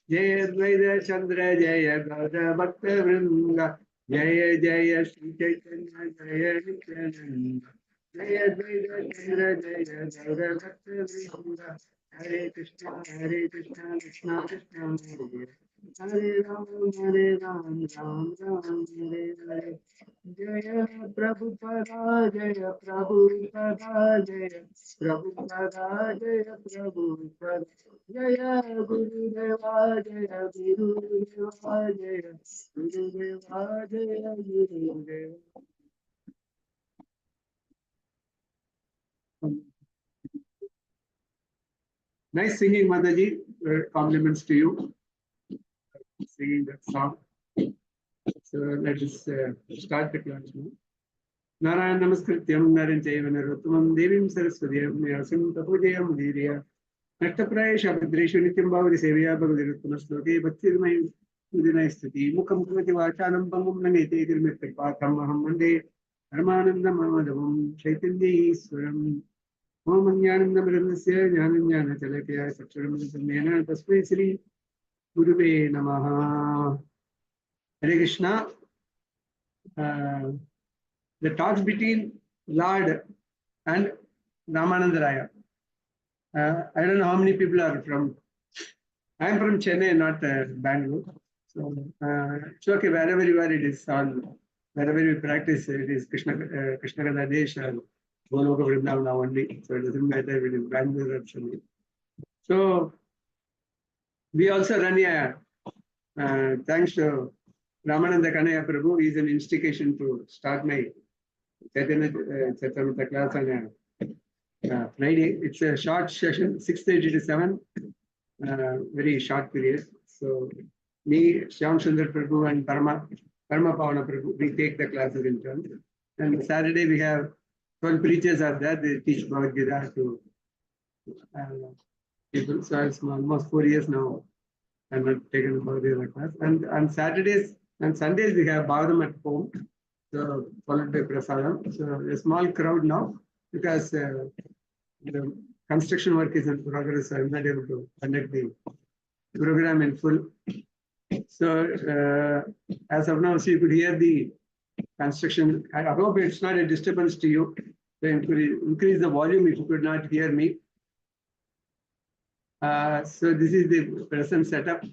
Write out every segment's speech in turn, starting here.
Jaya Dvaita Chandra Jaya Gaura Bhakta Vrinda Jaya Jaya Sri Caitanya Jaya Nityananda Jaya Dvaita Chandra Jaya Gaura Bhakta Vrinda Hare Krishna Krishna Krishna Hare Hare Ram Ram Ram Hare Hare Jaya Prabhupada Jaya Prabhupada Jaya Prabhupada Jaya Prabhupada Jaya Gurudeva Jaya Gurudeva Jaya Gurudeva Jaya Gurudeva. Nice singing, Mataji. Compliments to you. Singing that song. So let us start the class now. Narayana Namaskrityam Naran Chaiva Narottamam Devim Saraswatyam Vyasam Tapo Jayam Diriya Nashtaprayesha Bhadreshu Nityam Bhavati Sevaya Bhagavatiruttam Shloke Bhaktirmai Udinai Stuti Mukam Kavati Vachanam Bangam Nangete Kirmette Patham Aham Mande Rāmānanda Mahāprabhum Caitanya Swaram Om Jnanam Brahmasya Jnanam Jnana Chalakaya Saksharam Samena Tasmai Sri Guruve Namaha. Hare Krishna. The talks between Lord and Rāmānanda Rāya. I don't know how many people are from. I am from Chennai, not Bangalore. So it's okay, wherever you are, it is on. Wherever we practice, it is Krishna Katha Desha, Goloka Vrindavana only. So it doesn't matter if it is Bangalore or Chennai. So we also run a, thanks to Rāmānanda Kanaya Prabhu, he is an instigation to start my Caitanya Charitamrita class on Friday. It's a short session, 6:30 to 7, very short period. So me, Shyam Sundar Prabhu and Parma Pavana Prabhu, we take the classes in turn. And Saturday we have 12 preachers are there, they teach Bhagavad Gita to people. So it's almost 4 years now. I'm not taken Bhagavad Gita class. And on Saturdays and Sundays we have Bhagavatam at home. So followed by Prasadam. So a small crowd now because the construction work is in progress. So I'm not able to conduct the program in full. So as of now, so you could hear the construction. I hope it's not a disturbance to you. So increase the volume if you could not hear me. So this is the present setup.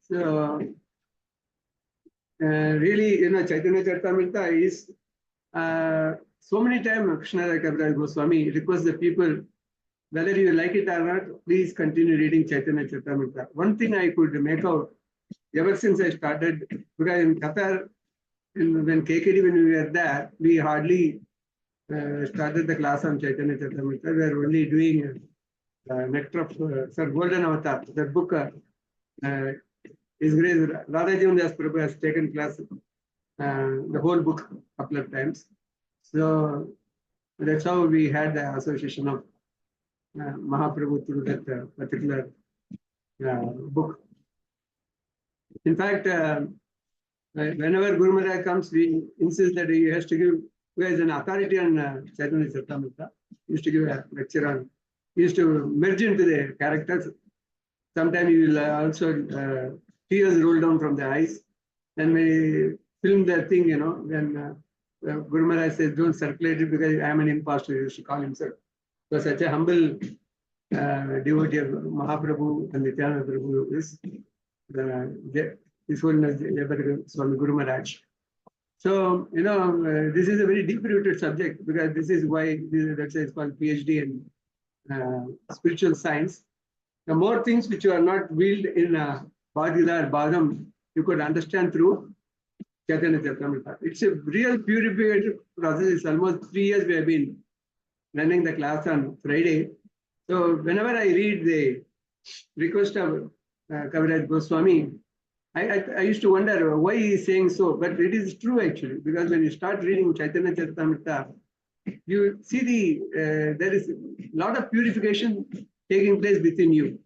So really, Caitanya Charitamrita is so many times Krishna Kaviraj Goswami requests the people, whether you like it or not, please continue reading Caitanya Charitamrita. One thing I could make out ever since I started, because in Qatar, when KKD, when we were there, we hardly started the class on Caitanya Charitamrita. We were only doing Nectar of Golden Avatar, that book. His Grace Radhajivan Das Prabhu has taken class, the whole book a couple of times. So that's how we had the association of Mahāprabhu through that particular book. In fact, whenever Guru Maharaj comes, we insist that he has to give, who has an authority on Caitanya Charitamrita, he used to give a lecture on, he used to merge into the characters. Sometimes he will also tears roll down from the eyes. Then we film the thing, then Guru Maharaj says, don't circulate it because I am an impostor, he used to call himself. So such a humble devotee of Mahāprabhu and Nityananda Prabhu is His Holiness Swami Guru Maharaj. So, this is a very deep-rooted subject because this is why, that's why it's called PhD in spiritual science. The more things which you are not willed in Bhagavad Gita or Bhagavatam, you could understand through Caitanya Charitamrita. It's a real purification process. It's almost 3 years we have been running the class on Friday. So whenever I read the request of Kaviraj Goswami, I used to wonder why he is saying so. But it is true actually, because when you start reading Caitanya Charitamrita, you see there is a lot of purification taking place within you.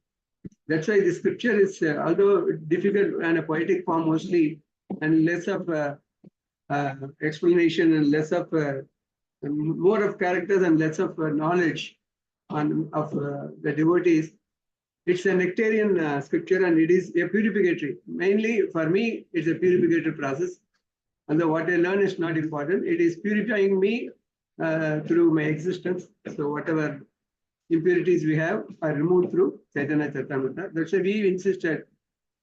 That's why the scripture is, although difficult and a poetic form mostly, and less of explanation and less of more of characters and less of knowledge of the devotees. It's a nectarian scripture and it is a purificatory. Mainly for me, it's a purificatory process. And what I learn is not important. It is purifying me through my existence. So whatever impurities we have are removed through Caitanya Charitamrita. That's why we insisted.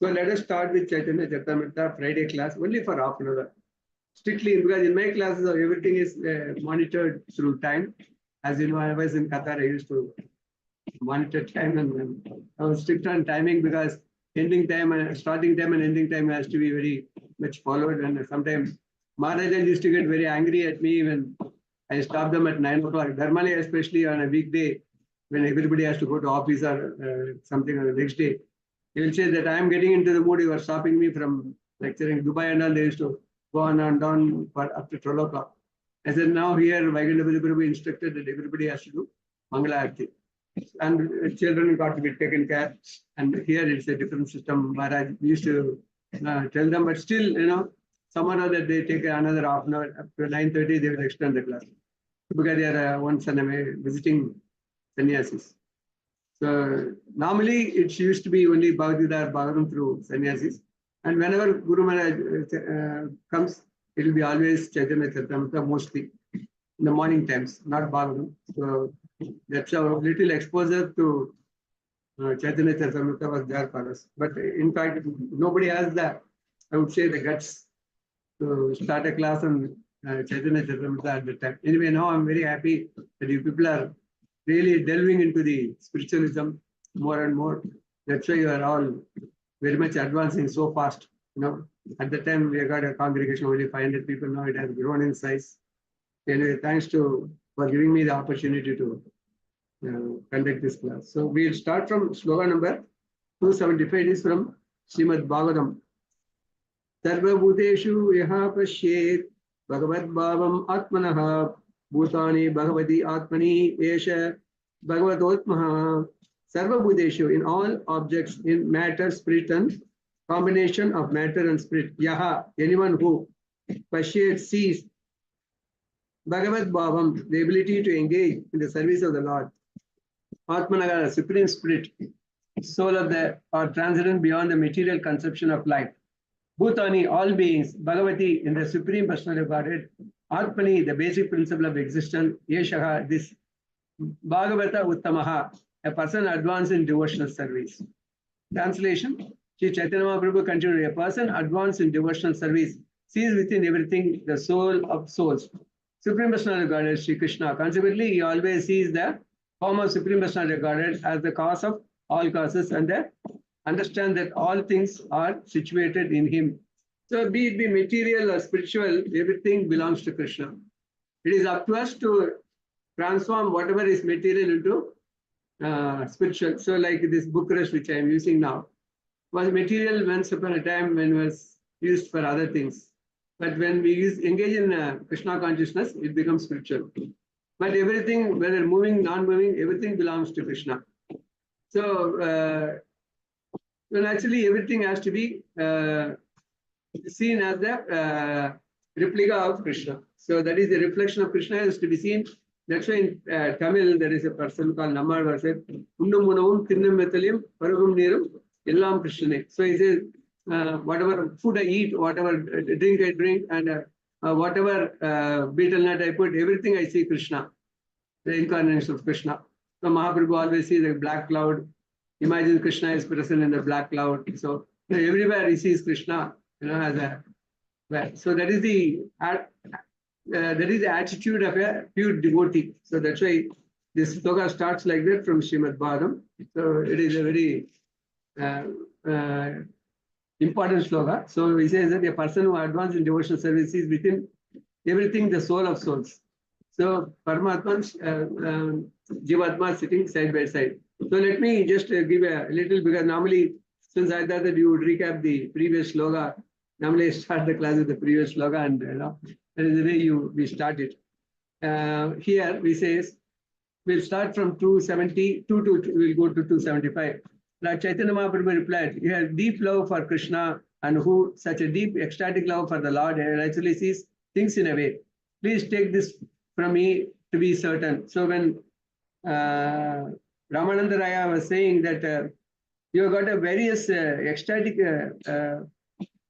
So let us start with Caitanya Charitamrita Friday class only for half an hour. Strictly, because in my classes everything is monitored through time. As you know, I was in Qatar, I used to monitor time and I was strict on timing because ending time and starting time and ending time has to be very much followed. And sometimes Maharaja used to get very angry at me when I stopped them at 9 o'clock. Normally, especially on a weekday, when everybody has to go to office or something on the next day, he will say that I am getting into the mood, you are stopping me from lecturing. Dubai and all, they used to go on and on for up to 12 o'clock. I said, now here, Vaikuntha instructed that everybody has to do Mangala Aarti. And children got to be taken care. And here it's a different system. Maharaj used to tell them, but still, you know, somehow that they take another half an hour, up to 9:30, they will extend the class. Because they are once in a way visiting sannyasis. So normally it used to be only Bhagavad Bhagavatam through sannyasis. And whenever Guru Maharaj comes, it will be always Caitanya Charitamrita mostly in the morning times, not Bhagavatam. So that's our little exposure to Caitanya Charitamrita was there for us. But in fact, nobody has that, I would say, the guts to start a class on Caitanya Charitamrita at the time. Anyway, now I'm very happy that you people are really delving into the spiritualism more and more. That's why you are all very much advancing so fast. You know, at the time we got a congregation of only 500 people. Now it has grown in size. Anyway, thanks for giving me the opportunity to conduct this class. So we'll start from slogan number 275. It is from Srimad Bhagavatam. Sarva Bhuteshu Yaha Pashyet Bhagavad Bhavam Atmanaha Bhutani Bhagavati Atmani Esha Bhagavatotmaha. Sarva Bhuteshu, in all objects, in matter, spirit, and combination of matter and spirit. Yaha, anyone who Pashyet sees Bhagavad Bhavam, the ability to engage in the service of the Lord. Atmanaga, the supreme spirit, soul of the or transcendent beyond the material conception of life. Bhutani, all beings. Bhagavati, in the supreme personal Godhead. Atmani, the basic principle of existence. Yeshaha, this Bhagavata Uttamaha, a person advanced in devotional service. Translation: Sri Chaitanya Mahaprabhu continued, a person advanced in devotional service sees within everything the soul of souls. Supreme Personality Godhead, Sri Krishna. Consequently, he always sees the form of Supreme Personality Godhead as the cause of all causes and understand that all things are situated in him. So be it be material or spiritual, everything belongs to Krishna. It is up to us to transform whatever is material into spiritual. So like this book rush which I am using now was material once upon a time when it was used for other things. But when we engage in Krishna consciousness, it becomes spiritual. But everything, whether moving, non-moving, everything belongs to Krishna. So well, actually everything has to be seen as the replica of Krishna. So that is the reflection of Krishna is to be seen. That's why in Tamil there is a person called Nammal who said, Unnum Munavum Thinnum Methalim Paragum Nirum Ellam Krishna. So he says, whatever food I eat, whatever drink I drink, and whatever betel nut I put, everything I see Krishna, the incarnation of Krishna. So Mahāprabhu always sees a black cloud. Imagine Krishna is present in the black cloud. So everywhere he sees Krishna, you know, as a so that is the attitude of a pure devotee. So that's why this sloka starts like that from Srimad Bhagavatam. So it is a very important sloka. So he says that a person who advances in devotional service is within everything the soul of souls. So Paramatma, Jivatma sitting side by side. So let me just give a little, because normally, since I thought that you would recap the previous sloka, normally I start the class with the previous sloka, and you know, that is the way we start it. Here we says, we'll start from 272 to, we'll go to 275. Like Chaitanya Mahaprabhu replied, he has deep love for Krishna, and who such a deep ecstatic love for the Lord and actually sees things in a way. Please take this from me to be certain. So when Rāmānanda Rāya was saying that you have got a various ecstatic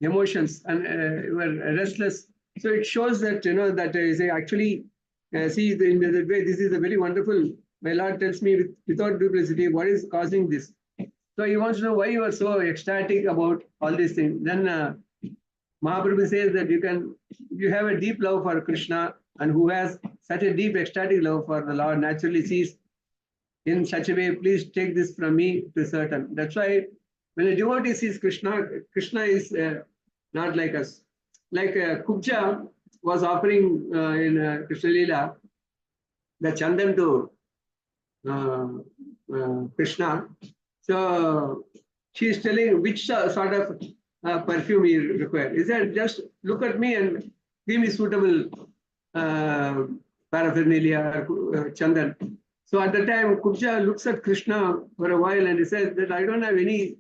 emotions and you are restless. So it shows that, that is actually, see, in the way, this is a very wonderful, my Lord tells me without duplicity, what is causing this? So he wants to know why you are so ecstatic about all these things. Then Mahaprabhu says that you have a deep love for Krishna, and who has such a deep ecstatic love for the Lord naturally sees in such a way, please take this from me to certain. That's why when a devotee sees Krishna, Krishna is not like us. Like Kubja was offering in Krishna Lila the chandan to Krishna. So she is telling which sort of perfume you require. Is that just look at me and give me suitable paraphernalia or chandan. So at the time, Kubja looks at Krishna for a while and he says that I don't have any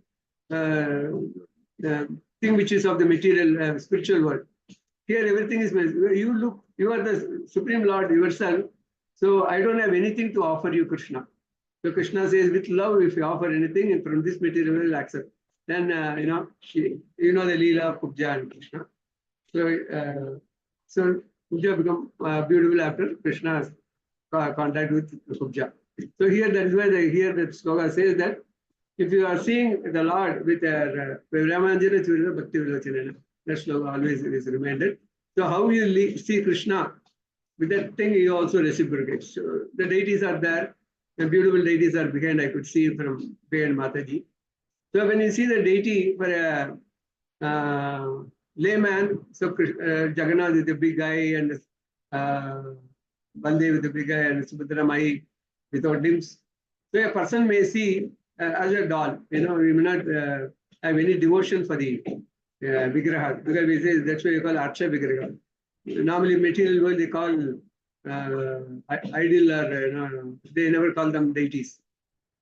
thing which is of the material spiritual world. Here everything is, you are the Supreme Lord yourself. So I don't have anything to offer you, Krishna. So Krishna says, with love, if you offer anything and from this material, will accept. Then, the Lila of Kubja and Krishna. So Kubja become beautiful after Krishna's contact with Kubja. So here, that is why here the sloka says that if you are seeing the Lord with Rāmānanda Churita Bhakti Vilochanena, that sloka always is reminded. So how you see Krishna, with that thing you also reciprocate. So the deities are there, the beautiful deities are behind, I could see from behind Mataji. So when you see the deity for a layman, so Jagannath is the big guy and Baldev with the big guy and Subhadra Mai without limbs. So a person may see as a doll, we may not have any devotion for the Vigraha, because we say that's why you call Archa Vigraha. Normally, material world they call ideal or they never call them deities.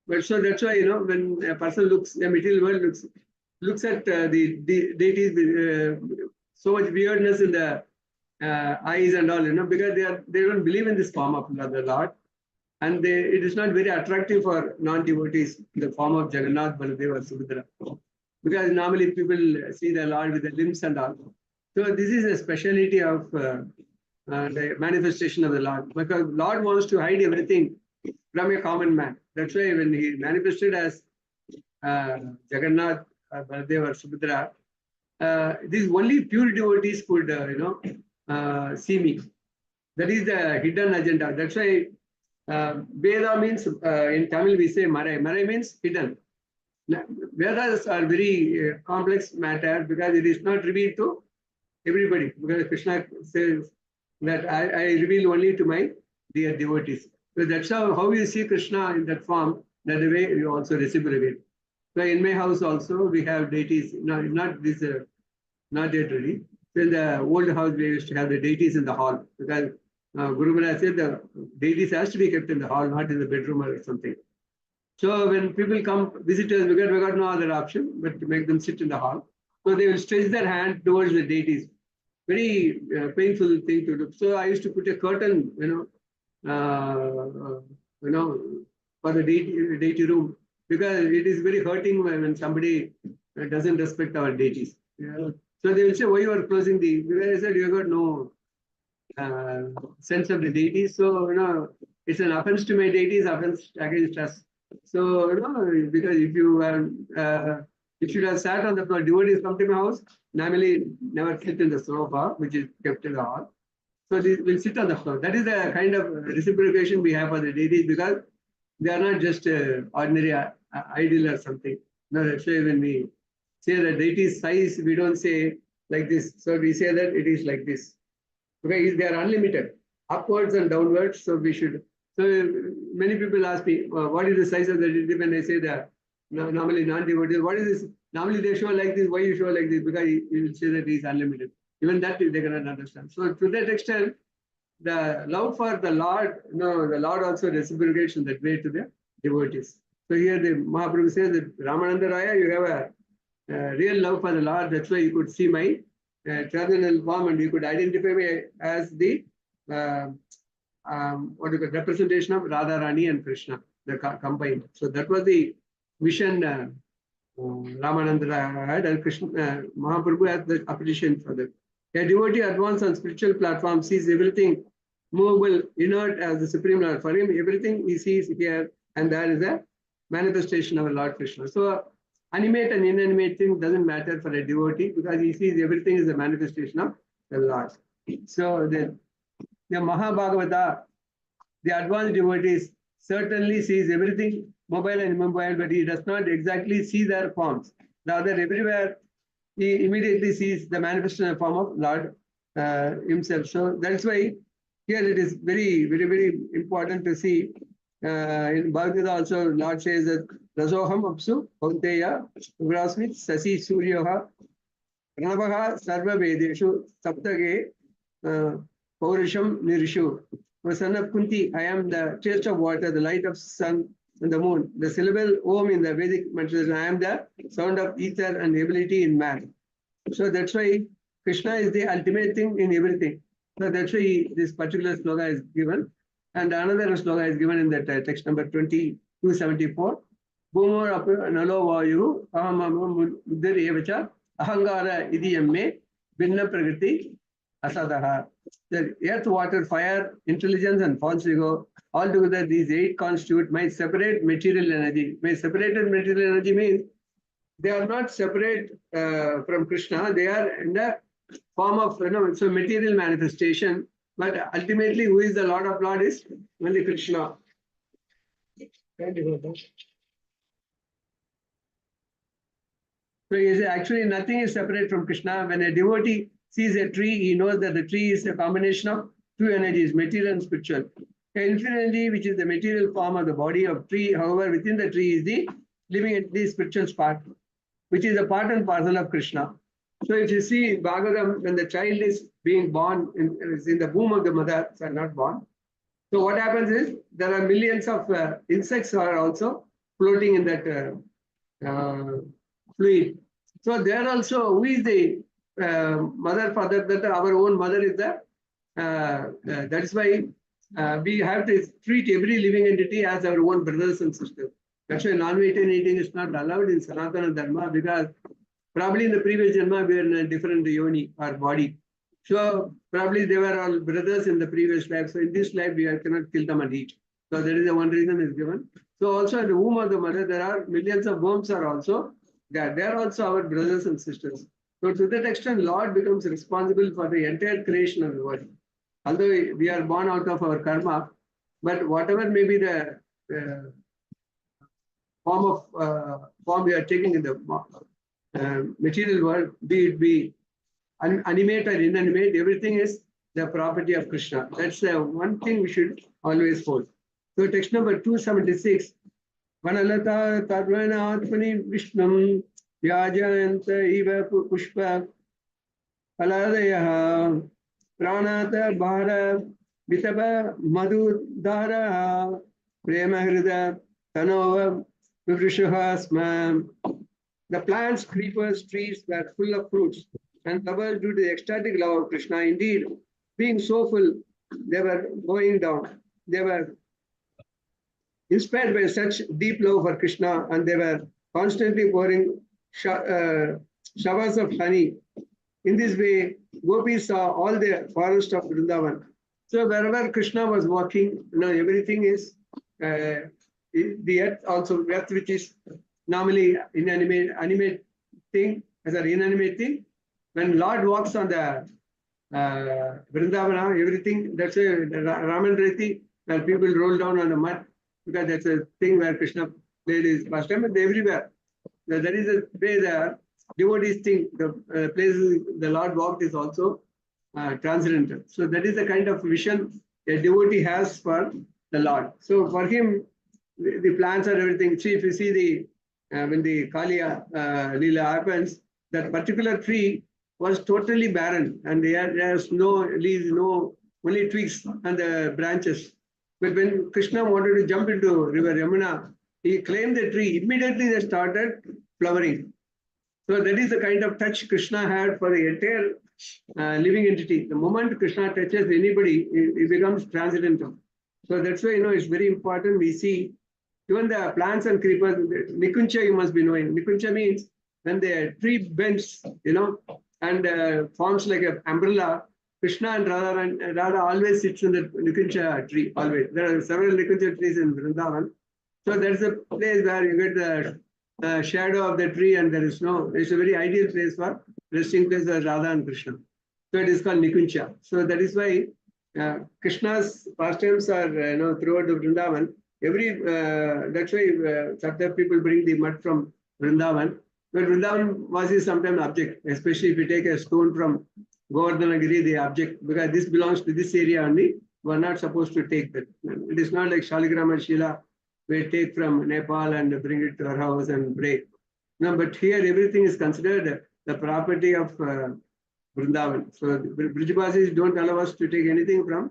But so that's why when a person looks, the material world looks at the deities with so much weirdness in the eyes and all, because they don't believe in this form of the Lord, and it is not very attractive for non-devotees in the form of Jagannath, Baladeva, Subhadra, because normally people see the Lord with the limbs and all. So this is a speciality of the manifestation of the Lord, because Lord wants to hide everything from a common man. That's why when he manifested as Jagannath, Baladeva, or Subhadra, these only pure devotees could, see me. That is the hidden agenda. That's why Veda means, in Tamil we say Marai. Marai means hidden. Vedas are very complex matter because it is not revealed to everybody. Because Krishna says that I reveal only to my dear devotees. So that's how you see Krishna in that form, that way you also reciprocate. So in my house also we have deities, not this, not yet ready. So in the old house we used to have the deities in the hall, because Guru Maharaj said the deities has to be kept in the hall, not in the bedroom or something. So when people come, visitors, we got no other option but to make them sit in the hall. So they will stretch their hand towards the deities. Very painful thing to do. So I used to put a curtain, for the deity room, because it is very hurting when somebody doesn't respect our deities. So they will say, why you are closing the, because I said, you got no sense of the deities. So, it's an offense to my deities, offense against us. So, because if you should have sat on the floor, devotees come to my house, normally never sit in the sofa, which is kept in the hall. So they will sit on the floor. That is the kind of reciprocation we have for the deities, because they are not just ordinary ideal or something. No, that's why when we say the deity's size, we don't say like this. So we say that it is like this. Because they are unlimited, upwards and downwards. So we should. So many people ask me, what is the size of the deity? When I say that normally non-devotees, what is this? Normally they show like this. Why you show like this? Because you will say that it is unlimited. Even that they cannot understand. So to that extent, the love for the Lord, the Lord also reciprocates in that way to the devotees. So here the Mahāprabhu says that Rāmānanda Rāya, you have a real love for the Lord. That's why you could see my traditional form and you could identify me as the representation of Radha Rani and Krishna, the combined. So that was the vision Rāmānanda had, and Krishna, Mahāprabhu had the appreciation for that. A devotee advanced on spiritual platform sees everything movable, inert as the Supreme Lord. For him, everything he sees here and there is a manifestation of Lord Krishna. So, animate and inanimate thing doesn't matter for a devotee because he sees everything is a manifestation of the Lord. So, the Mahabhagavata, the advanced devotees certainly sees everything mobile and immobile, but he does not exactly see their forms. Rather, everywhere he immediately sees the manifestation form of Lord himself. So that's why here it is very, very, very important to see. In Bhagavad also, Lord says that Rasoham Apsu Paunteya Ugrasmit Sasi Suryoha Pranavaha Sarva Vedeshu Saptage Paurisham Nirishu. O son of Kunti, I am the taste of water, the light of sun and the moon. The syllable Om in the Vedic mantra, I am the sound of ether and ability in man. So that's why Krishna is the ultimate thing in everything. So that's why this particular sloka is given. And another sloka is given in that text number 2274. Bhumor nalo vayu ahamam muddhir evacha ahangara idiyamme binna prakriti asadaha. The earth, water, fire, intelligence, and false ego, all together these 8 constitute my separate material energy. My separated material energy means they are not separate from Krishna. They are in the form of so material manifestation. But ultimately, who is the Lord of Lord is only Krishna. So actually nothing is separate from Krishna. When a devotee sees a tree, he knows that the tree is a combination of 2 energies, material and spiritual. The infinite energy, which is the material form of the body of tree, however, within the tree is the living entity, spiritual spark, which is a part and parcel of Krishna. So if you see in Bhagavatam, when the child is being born, is in the womb of the mother, so not born. So what happens is, there are millions of insects are also floating in that fluid. So there also, who is the mother, father, that our own mother is the, that is why we have to treat every living entity as our own brothers and sisters. That's why non-vegetarian eating is not allowed in Sanatana Dharma, because probably in the previous Janma we were in a different yoni or body. So probably they were all brothers in the previous life. So in this life we cannot kill them and eat. So that is the one reason is given. So also in the womb of the mother there are millions of worms are also there. They are also our brothers and sisters. So to that extent, Lord becomes responsible for the entire creation of the world. Although we are born out of our karma, but whatever may be the form we are taking in the material world, be it be animate or inanimate, everything is the property of Krishna. That's the one thing we should always hold. So text number 276. Vanalata Tadvana Atmani Vishnam Vyajayanta Eva Pushpa Paladaya Pranata Bhara Vitaba Madhu Dara Prema Hrida Tanova Vivrishahasma. The plants, creepers, trees were full of fruits and flowers due to the ecstatic love of Krishna. Indeed, being so full, they were going down. They were inspired by such deep love for Krishna, and they were constantly pouring showers of honey. In this way, gopis saw all the forest of Vrindavan. So wherever Krishna was walking, everything is the earth also, earth which is normally animate thing, as an inanimate thing. When Lord walks on the Vrindavana, everything, that's a Rāmānanda, where people roll down on the mud, because that's a thing where Krishna played his pastime, and everywhere. That is a way the devotees think the places the Lord walked is also transcendental. So that is the kind of vision a devotee has for the Lord. So for him, the plants are everything. See, if you see the when the Kaliya Lila happens, that particular tree was totally barren, and there's no leaves, only twigs and the branches. But when Krishna wanted to jump into river Yamuna, he claimed the tree. Immediately they started flowering. So that is the kind of touch Krishna had for the entire living entity. The moment Krishna touches anybody, it becomes transcendental. So that's why it's very important we see Even the plants and creepers, Nikuncha you must be knowing. Nikuncha means when the tree bends, and forms like an umbrella. Krishna and Radha always sits in the Nikuncha tree, always. There are several Nikuncha trees in Vrindavan. So there's a place where you get the shadow of the tree and it's a very ideal place for resting place for Radha and Krishna. So it is called Nikuncha. So that is why Krishna's pastimes are, throughout the Vrindavan. That's why Satya people bring the mud from Vrindavan. But Vrindavan was sometimes object, especially if you take a stone from Govardhanagiri, the object, because this belongs to this area only, we're not supposed to take that. It is not like Shaligram and Shila, we take from Nepal and bring it to our house and break. No, but here everything is considered the property of Vrindavan. So Brijbasis don't allow us to take anything from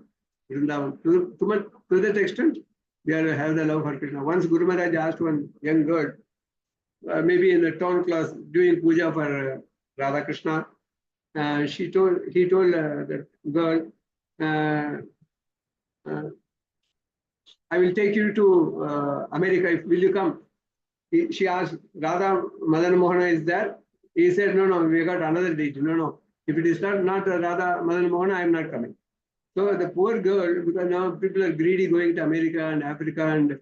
Vrindavan. To that extent, we have the love for Krishna. Once Guru Maharaj asked one young girl, maybe in the town class, doing puja for Radha Krishna, he told that girl, I will take you to America. Will you come? She asked, Radha Madan Mohana is there? He said, no, we got another date. No. If it is not Radha Madan Mohana, I am not coming. So the poor girl, because now people are greedy going to America and Africa and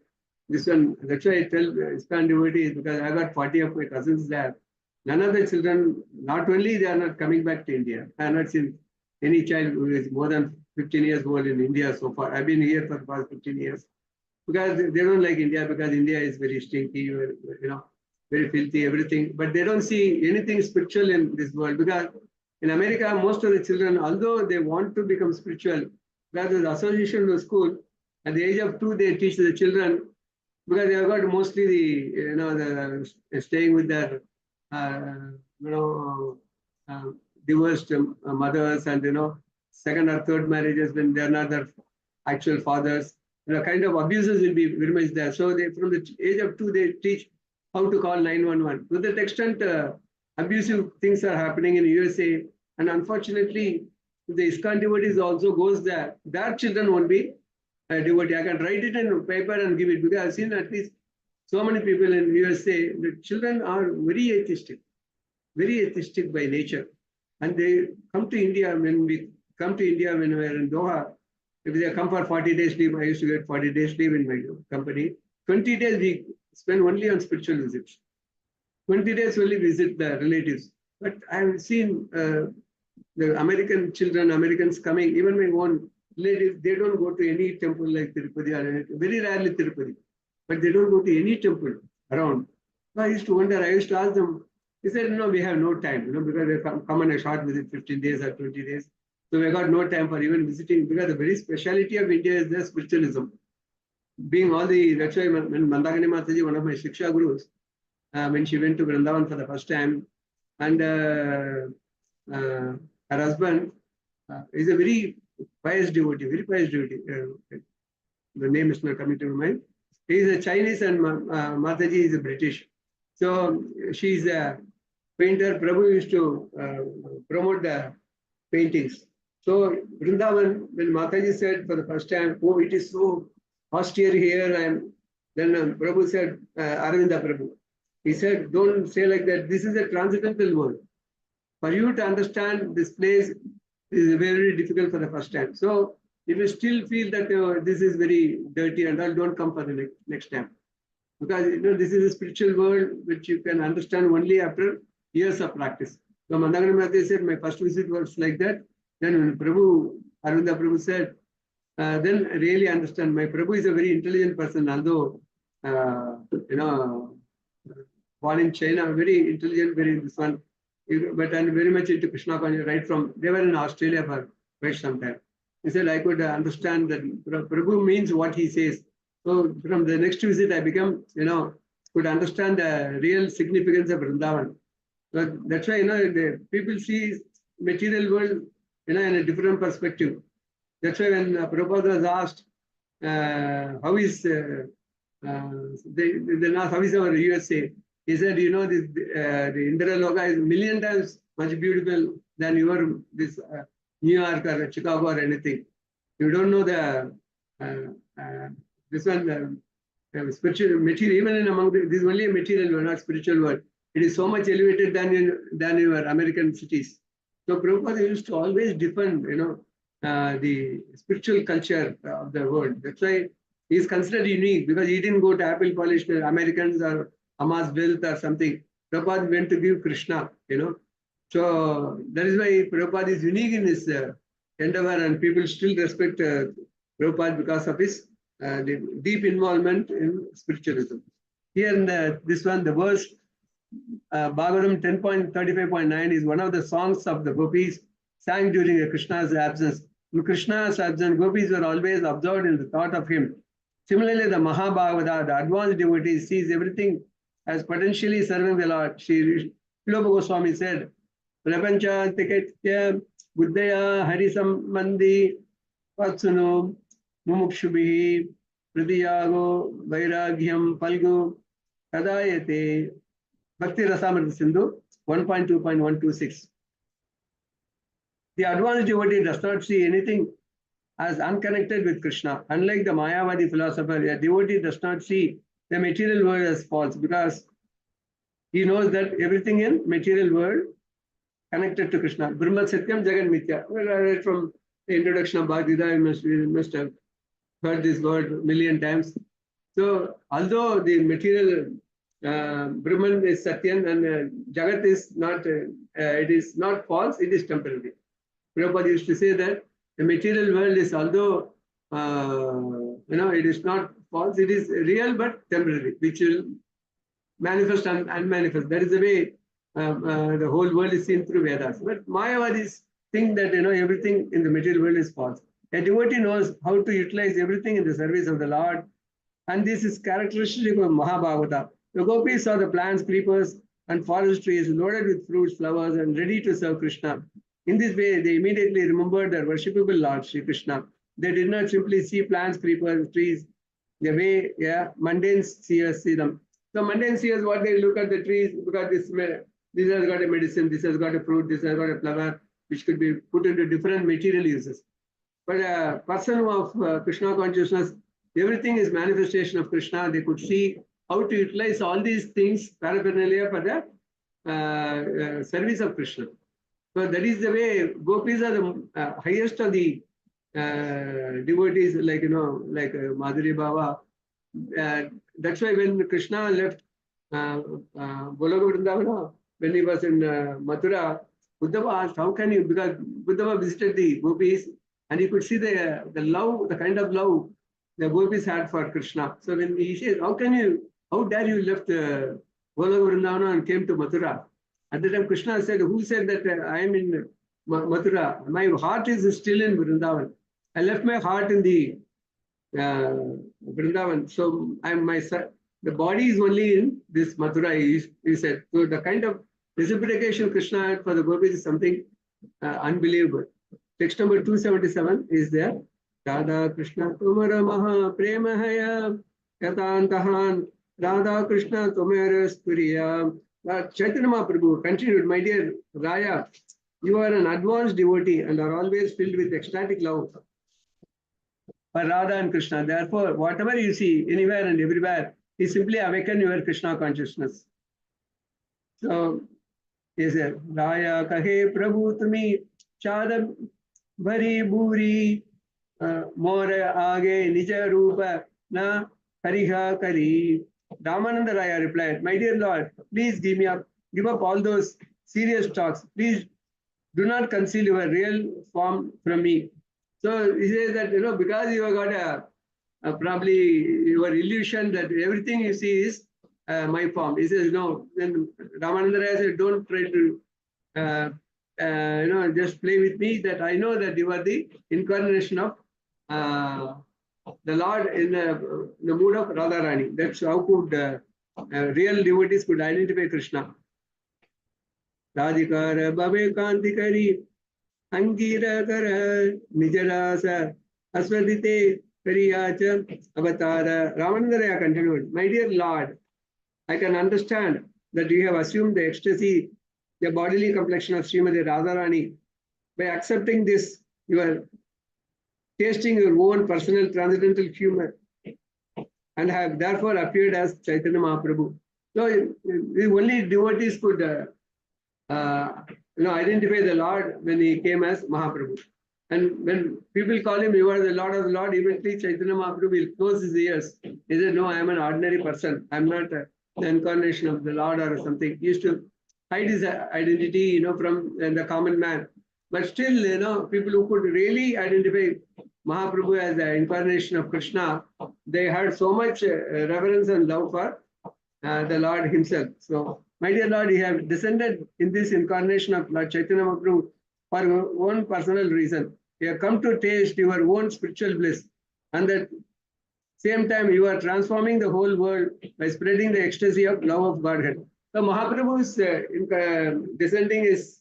this one. That's why I tell ISKCON devotees, because I got 40 of my cousins there. None of the children, not only they are not coming back to India. I have not seen any child who is more than 15 years old in India so far. I've been here for the past 15 years. Because they don't like India, because India is very stinky, very filthy, everything. But they don't see anything spiritual in this world. Because in America, most of the children, although they want to become spiritual, because the association of school, at the age of 2, they teach the children, because they have got mostly the staying with their divorced mothers and second or third marriages when they are not their actual fathers. Kind of abuses will be very much there. So from the age of 2, they teach how to call 911. To that extent, abusive things are happening in USA. And unfortunately, the ISKCON devotees also goes there. Their children won't be a devotee. I can write it in paper and give it, because I've seen at least so many people in USA, the children are very atheistic by nature. And they come to India. When we were in Doha, if they come for 40 days leave, I used to get 40 days leave in my company. 20 days we spend only on spiritual visits. 20 days only visit the relatives. But I have seen the American children, Americans coming, even my own relatives, they don't go to any temple like Tirupati or anything. Very rarely Tirupati. But they don't go to any temple around. So I used to wonder, I used to ask them, he said, no, we have no time, because they come on a short visit, 15 days or 20 days. So we got no time for even visiting, because the very speciality of India is the spiritualism. That's why when Mandakini Mataji, one of my Shiksha gurus, when she went to Vrindavan for the first time, and her husband is a very pious devotee. The name is not coming to my mind. He is a Chinese and Mataji is a British. So she is a painter. Prabhu used to promote the paintings. So Vrindavan, when Mataji said for the first time, oh, it is so austere here, and then Prabhu said, Aravinda Prabhu, he said, don't say like that. This is a transcendental world. For you to understand this place is very difficult for the first time. So if you still feel that this is very dirty and all, don't come for the next time. Because this is a spiritual world which you can understand only after years of practice. So Mandakini Mataji said, my first visit was like that. Then when Aravinda Prabhu said, then I really understand. My Prabhu is a very intelligent person, although, born in China, very intelligent, very this one. But I'm very much into Krishna consciousness right from, they were in Australia for quite some time. He said, I could understand that Prabhu means what he says. So from the next visit, I become, could understand the real significance of Vrindavan. So that's why, the people see material world, in a different perspective. That's why when Prabhupada was asked, how is how is our USA? He said, the Indra Loka is 1,000,000 times much beautiful than your this New York or Chicago or anything. You don't know the this one spiritual material, even in among this is only a material world, not spiritual world. It is so much elevated than in your American cities. So Prabhupada used to always defend, the spiritual culture of the world. That's why he is considered unique, because he didn't go to apple polish the Americans or amass wealth or something. Prabhupada went to give Krishna, So that is why Prabhupada is unique in his endeavor, and people still respect Prabhupada because of his the deep involvement in spiritualism. Here in this one, the verse Bhagavatam 10.35.9 is one of the songs of the gopis sang during Krishna's absence. In Krishna's absence, gopis were always absorbed in the thought of him. Similarly, the Mahābhagavata, the advanced devotee, sees everything as potentially serving the Lord. Sri Lila Goswami said, Prapancha tiketya buddhaya harisambandhi vatsunu mumukshubihi pradyago vairagyam palgu kadayate. Bhakti Rasamrita Sindhu 1.2.126. The advanced devotee does not see anything as unconnected with Krishna. Unlike the Mayavadi philosopher, a devotee does not see the material world as false, because he knows that everything in material world connected to Krishna. Brahma Satyam Jagan Mithya. Well, I read from the introduction of Bhagavad Gita, you must have heard this word a million times. So, although the material Brahman is Satyan and Jagat is not, it is not false, it is temporary. Prabhupada used to say that the material world is, although, it is not false, it is real but temporary, which will manifest and unmanifest. That is the way the whole world is seen through Vedas. But Mayavadis think that, everything in the material world is false. A devotee knows how to utilize everything in the service of the Lord. And this is characteristic of Mahābhagavata. The gopis saw the plants, creepers, and forest trees loaded with fruits, flowers, and ready to serve Krishna. In this way, they immediately remembered their worshipable Lord, Sri Krishna. They did not simply see plants, creepers, trees, the way mundane seers see them. So mundane seers, what they look at the trees, because this has got a medicine, this has got a fruit, this has got a flower, which could be put into different material uses. But a person of Krishna consciousness, everything is manifestation of Krishna. They could see how to utilize all these things, paraphernalia, for the service of Krishna. So that is the way gopis are the highest of the devotees, like Madhurya Bhava. That's why when Krishna left Bologa Vrindavana, when he was in Mathura, Uddhava asked, how can you, because Uddhava visited the gopis and he could see the love, the kind of love the gopis had for Krishna. So when he says, how dare you left Bologa Vrindavana and came to Mathura? At the time, Krishna said, who said that I am in Mathura? My heart is still in Vrindavan. I left my heart in the Vrindavan. So the body is only in this Mathura, he said. So the kind of reciprocation Krishna had for the gopis is something unbelievable. Text number 277 is there. Radha Krishna Tumara Maha Premahaya Yatantahan Radha Krishna Tumara Spuriya. Chaitanya Mahāprabhu continued, my dear Rāya, you are an advanced devotee and are always filled with ecstatic love for Radha and Krishna. Therefore, whatever you see anywhere and everywhere is simply awaken your Krishna consciousness. So, he said, Rāya kahe Prabhu tumi chadam bhari bhuri more aage nija rupa na kariha kari. Rāmānanda Rāya replied, my dear Lord, please give up all those serious talks. Please do not conceal your real form from me. So he says that, because you have got probably your illusion that everything you see is my form. He says, no. Then Rāmānanda Rāya said, don't try to, just play with me, that I know that you are the incarnation of the Lord in the mood of Radharani. That's how could real devotees could identify Krishna. Radhikara Bhave Kantikari Angira Kara Nijarasa Aswadite Kariyacha Avatara. Rāmānanda Rāya continued, my dear Lord, I can understand that you have assumed the ecstasy, the bodily complexion of Srimati Radharani. By accepting this, you are tasting your own personal transcendental humor. and have therefore appeared as Chaitanya Mahaprabhu. So only devotees could identify the Lord when he came as Mahaprabhu. And when people call him, you are the Lord of the Lord, immediately Chaitanya Mahaprabhu will close his ears. He said, no, I am an ordinary person. I am not the incarnation of the Lord or something. He used to hide his identity, from the common man. But still, people who could really identify Mahaprabhu as the incarnation of Krishna, they had so much reverence and love for the Lord himself. So, my dear Lord, you have descended in this incarnation of Lord Chaitanya Mahaprabhu for your own personal reason. You have come to taste your own spiritual bliss. And at the same time, you are transforming the whole world by spreading the ecstasy of love of Godhead. So Mahaprabhu's descending is,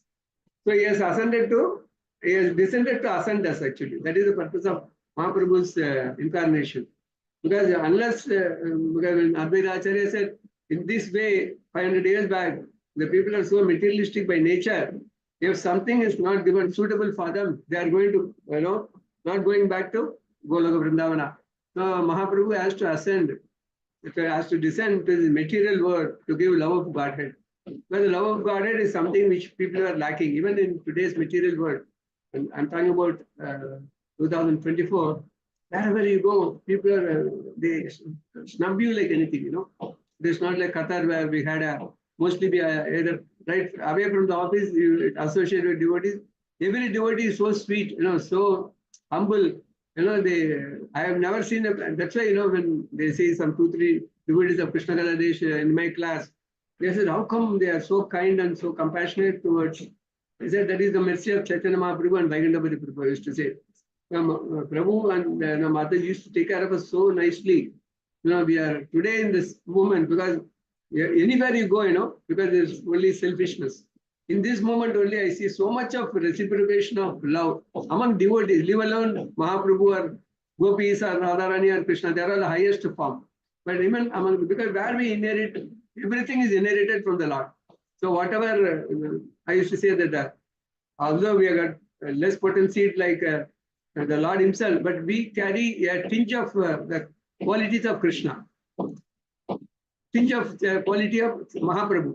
so he has descended to ascend us actually. That is the purpose of Mahaprabhu's incarnation. Because unless, because when Advaita Acharya said, in this way, 500 years back, the people are so materialistic by nature. If something is not given suitable for them, they are going to, not going back to Goloka Vrindavana. So Mahaprabhu has to ascend, has to descend to the material world to give love of Godhead. But the love of Godhead is something which people are lacking, even in today's material world. And I'm talking about 2024. Wherever you go, people are, they snub you like anything, It's not like Qatar where we had mostly be either right away from the office, you associate with devotees. Every devotee is so sweet, so humble. I have never seen them. That's why, when they say some 2-3 devotees of Krishna Kaladesh in my class, they said, how come they are so kind and so compassionate towards? He said, that is the mercy of Chaitanya Mahaprabhu and Vaigandapati Prabhu used to say. Prabhu and Mataji used to take care of us so nicely. We are today in this moment because anywhere you go, because there's only selfishness. In this moment only, I see so much of reciprocation of love among devotees. Leave alone Mahaprabhu or Gopis or Radharani or Krishna, they are all the highest form. But even among, because where we inherit, everything is inherited from the Lord. So whatever, I used to say that although we have got less potency like the Lord himself, but we carry a tinge of the qualities of Krishna, tinge of quality of Mahaprabhu.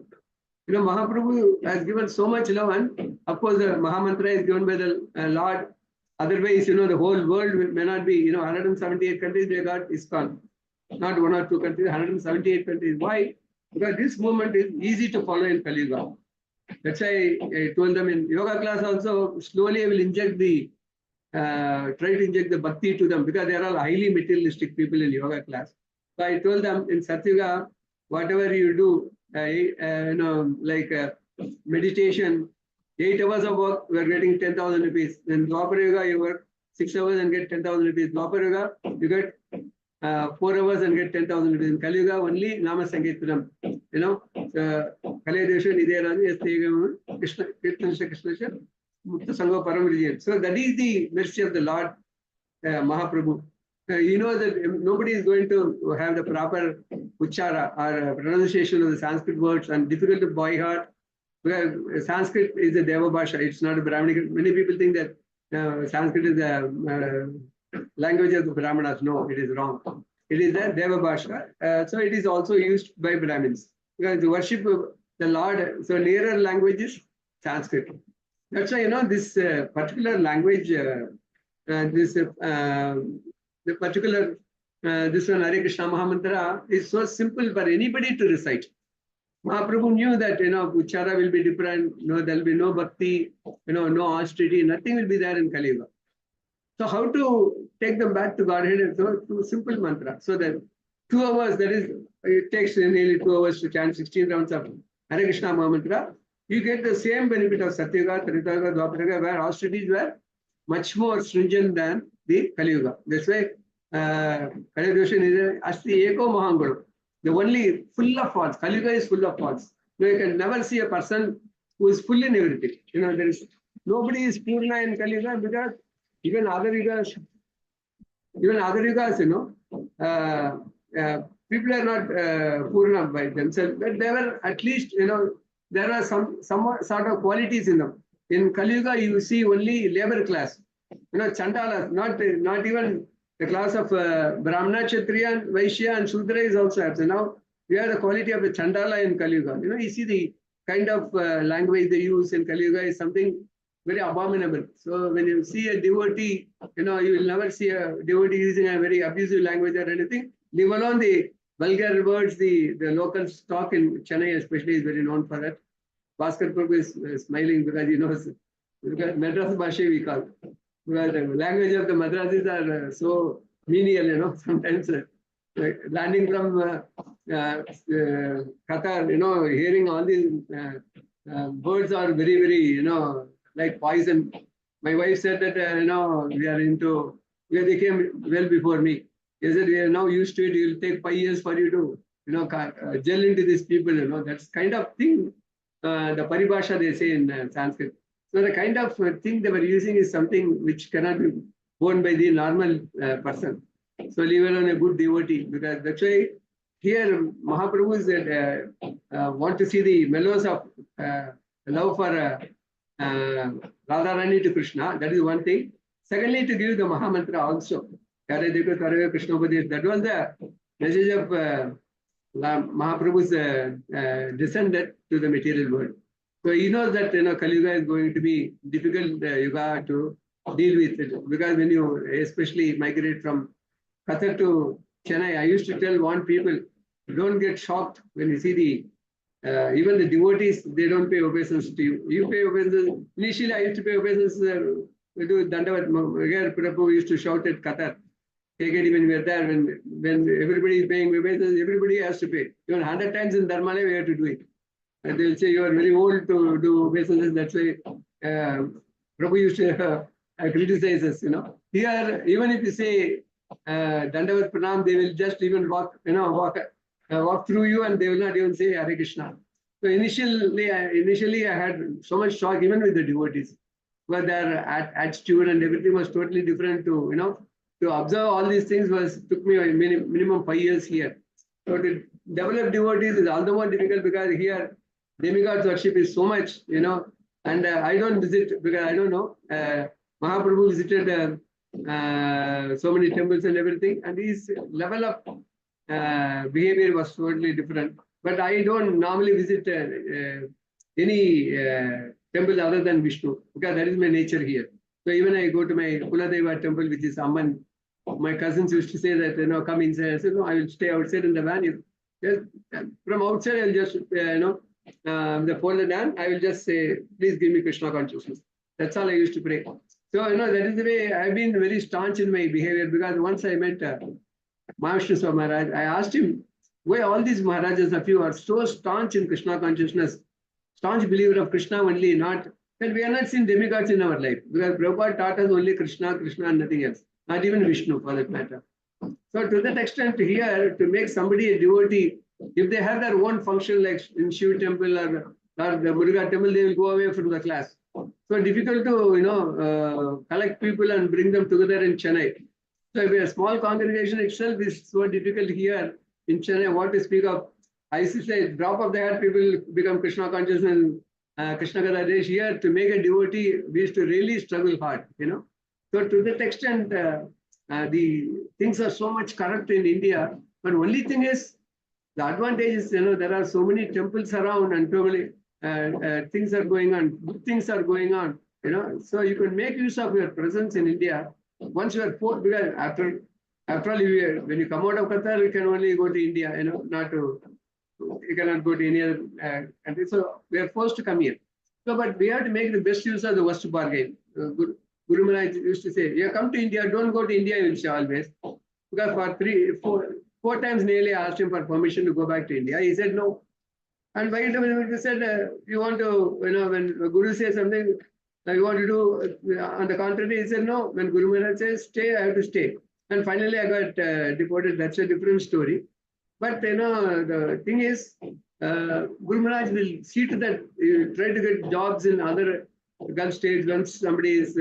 Mahaprabhu has given so much love, and of course, the Mahamantra is given by the Lord. Otherwise, the whole world may not be, 178 countries they got ISKCON. Not 1 or 2 countries, 178 countries. Why? Because this movement is easy to follow in Kali Yuga. That's why I told them in yoga class also, slowly I will inject try to inject the bhakti to them because they are all highly materialistic people in yoga class. So I told them in Satyuga, whatever you do, meditation, 8 hours of work, we are getting 10,000 rupees. Then Dwapara Yuga, you work 6 hours and get 10,000 rupees. Dwapara Yuga, you get 4 hours and get 10,000 rupees. In Kali Yuga, only Nama Sankirtanam. Kalya Desha Nidhyarani, Yastegam, Krishna, Krishna, Mukta Sangha Param. So that is the mercy of the Lord Mahaprabhu. That nobody is going to have the proper uchara or pronunciation of the Sanskrit words and difficult to by heart. Because Sanskrit is a Deva Bhasha, it's not a Brahmanic. Many people think that Sanskrit is the language of the Brahmanas. No, it is wrong. It is a Deva Bhasha. So it is also used by Brahmins. Because to worship the Lord, so nearer language is Sanskrit. That's why, this particular language, the particular, this one, Hare Krishna Mahamantra, is so simple for anybody to recite. Mahaprabhu knew that, Uchara will be different, there will be no bhakti, no austerity, nothing will be there in Kali Yuga. So how to take them back to Godhead? So through simple mantra. So that 2 hours, that is, it takes nearly 2 hours to chant 16 rounds of Hare Krishna Mahamantra. You get the same benefit of Satyuga, Tritaga, Dwapara, where austerities were much more stringent than the Kali Yuga. That's why Kalya Dosha is Asti Eko Mahanguru. The only full of faults. Kali Yuga is full of faults. You can never see a person who is full in everything. There is nobody is Purna in Kali Yuga because even other yugas, people are not Purna by themselves, but they were at least, there are some sort of qualities in them. In Kali Yuga, you see only labor class, Chandalas, not even The class of Brahmana, Kshatriya, and Vaishya and Shudra is also absent. Now we have the quality of a Chandala in Kali Yuga. You see the kind of language they use in Kali Yuga is something very abominable. So when you see a devotee, you will never see a devotee using a very abusive language or anything. Leave alone the vulgar words, the locals talk in Chennai especially is very known for that. Bhaskar Prabhu is smiling because he knows, because Madras Bhasha we call. Because the language of the Madrasis are so menial, sometimes like landing from Qatar, hearing all these words are very, very, like poison. My wife said that, they came well before me. He said, we are now used to it. It will take 5 years for you to, gel into these people, that's kind of thing, the paribhasha they say in Sanskrit. So the kind of thing they were using is something which cannot be borne by the normal person. So leave alone a good devotee, because that's why here Mahaprabhu is want to see the mellows of love for Radharani to Krishna. That is one thing. Secondly, to give the Mahamantra also. That was the message of Mahaprabhu's descendant to the material world. So he knows that Kali Yuga is going to be difficult Yuga to deal with it, because when you especially migrate from Qatar to Chennai, I used to warn people, don't get shocked when you see the even the devotees, they don't pay obeisance to you. You pay obeisance. Initially, I used to pay obeisance to Dandavat. Prabhu used to shout at Qatar. KKD when we were there, when everybody is paying obeisance, everybody has to pay. Even 100 times in Dharmala, we have to do it. And they'll say you are very old to do obeisances. That's why Prabhu used to criticize us. Here, even if you say Dandavat Pranam, they will just even walk through you, and they will not even say Hare Krishna. So initially I had so much shock even with the devotees, but their attitude and everything was totally different. To observe all these things took me a minimum 5 years here. So to develop devotees is all the more difficult, because here demigods worship is so much, and I don't visit because I don't know. Mahaprabhu visited so many temples and everything, and his level of behavior was totally different. But I don't normally visit any temple other than Vishnu, because that is my nature here. So even I go to my Kuladeva temple, which is Amman. My cousins used to say that, come inside. I said, no, I will stay outside in the van. From outside, I'll just, the folded hand, I will just say, please give me Krishna consciousness. That's all I used to pray. So, that is the way I've been very staunch in my behavior, because once I met Mahāvishnu Maharaj, I asked him, why all these Maharajas of you are so staunch in Krishna consciousness, staunch believer of Krishna only, not that we are not seen demigods in our life, because Prabhupada taught us only Krishna and nothing else, not even Vishnu for that matter. So to that extent here, to make somebody a devotee, if they have their own function like in Shiv temple or the Muruga temple, they will go away from the class. So difficult to collect people and bring them together in Chennai. So if a small congregation itself is so difficult here in Chennai, what to speak of? I used to say, drop of the hat, people become Krishna conscious and Krishna Kadadesh. Here to make a devotee, we used to really struggle hard, So to that extent, the things are so much corrupt in India. But only thing is, the advantage is, there are so many temples around and so many things are going on, good things are going on, So you can make use of your presence in India. Once you are forced, because after all, when you come out of Qatar, you can only go to India, you cannot go to any other country. So we are forced to come here. So, but we have to make the best use of the worst bargain. Guru Maharaj used to say, you come to India, don't go to India, you will say always. Because for four times nearly I asked him for permission to go back to India. He said no. And by the way, he said, you want to, when Guru says something, you want to do, on the contrary, he said no. When Guru Maharaj says stay, I have to stay. And finally I got deported. That's a different story. But, the thing is, Guru Maharaj will see to that, try to get jobs in other Gulf states once somebody is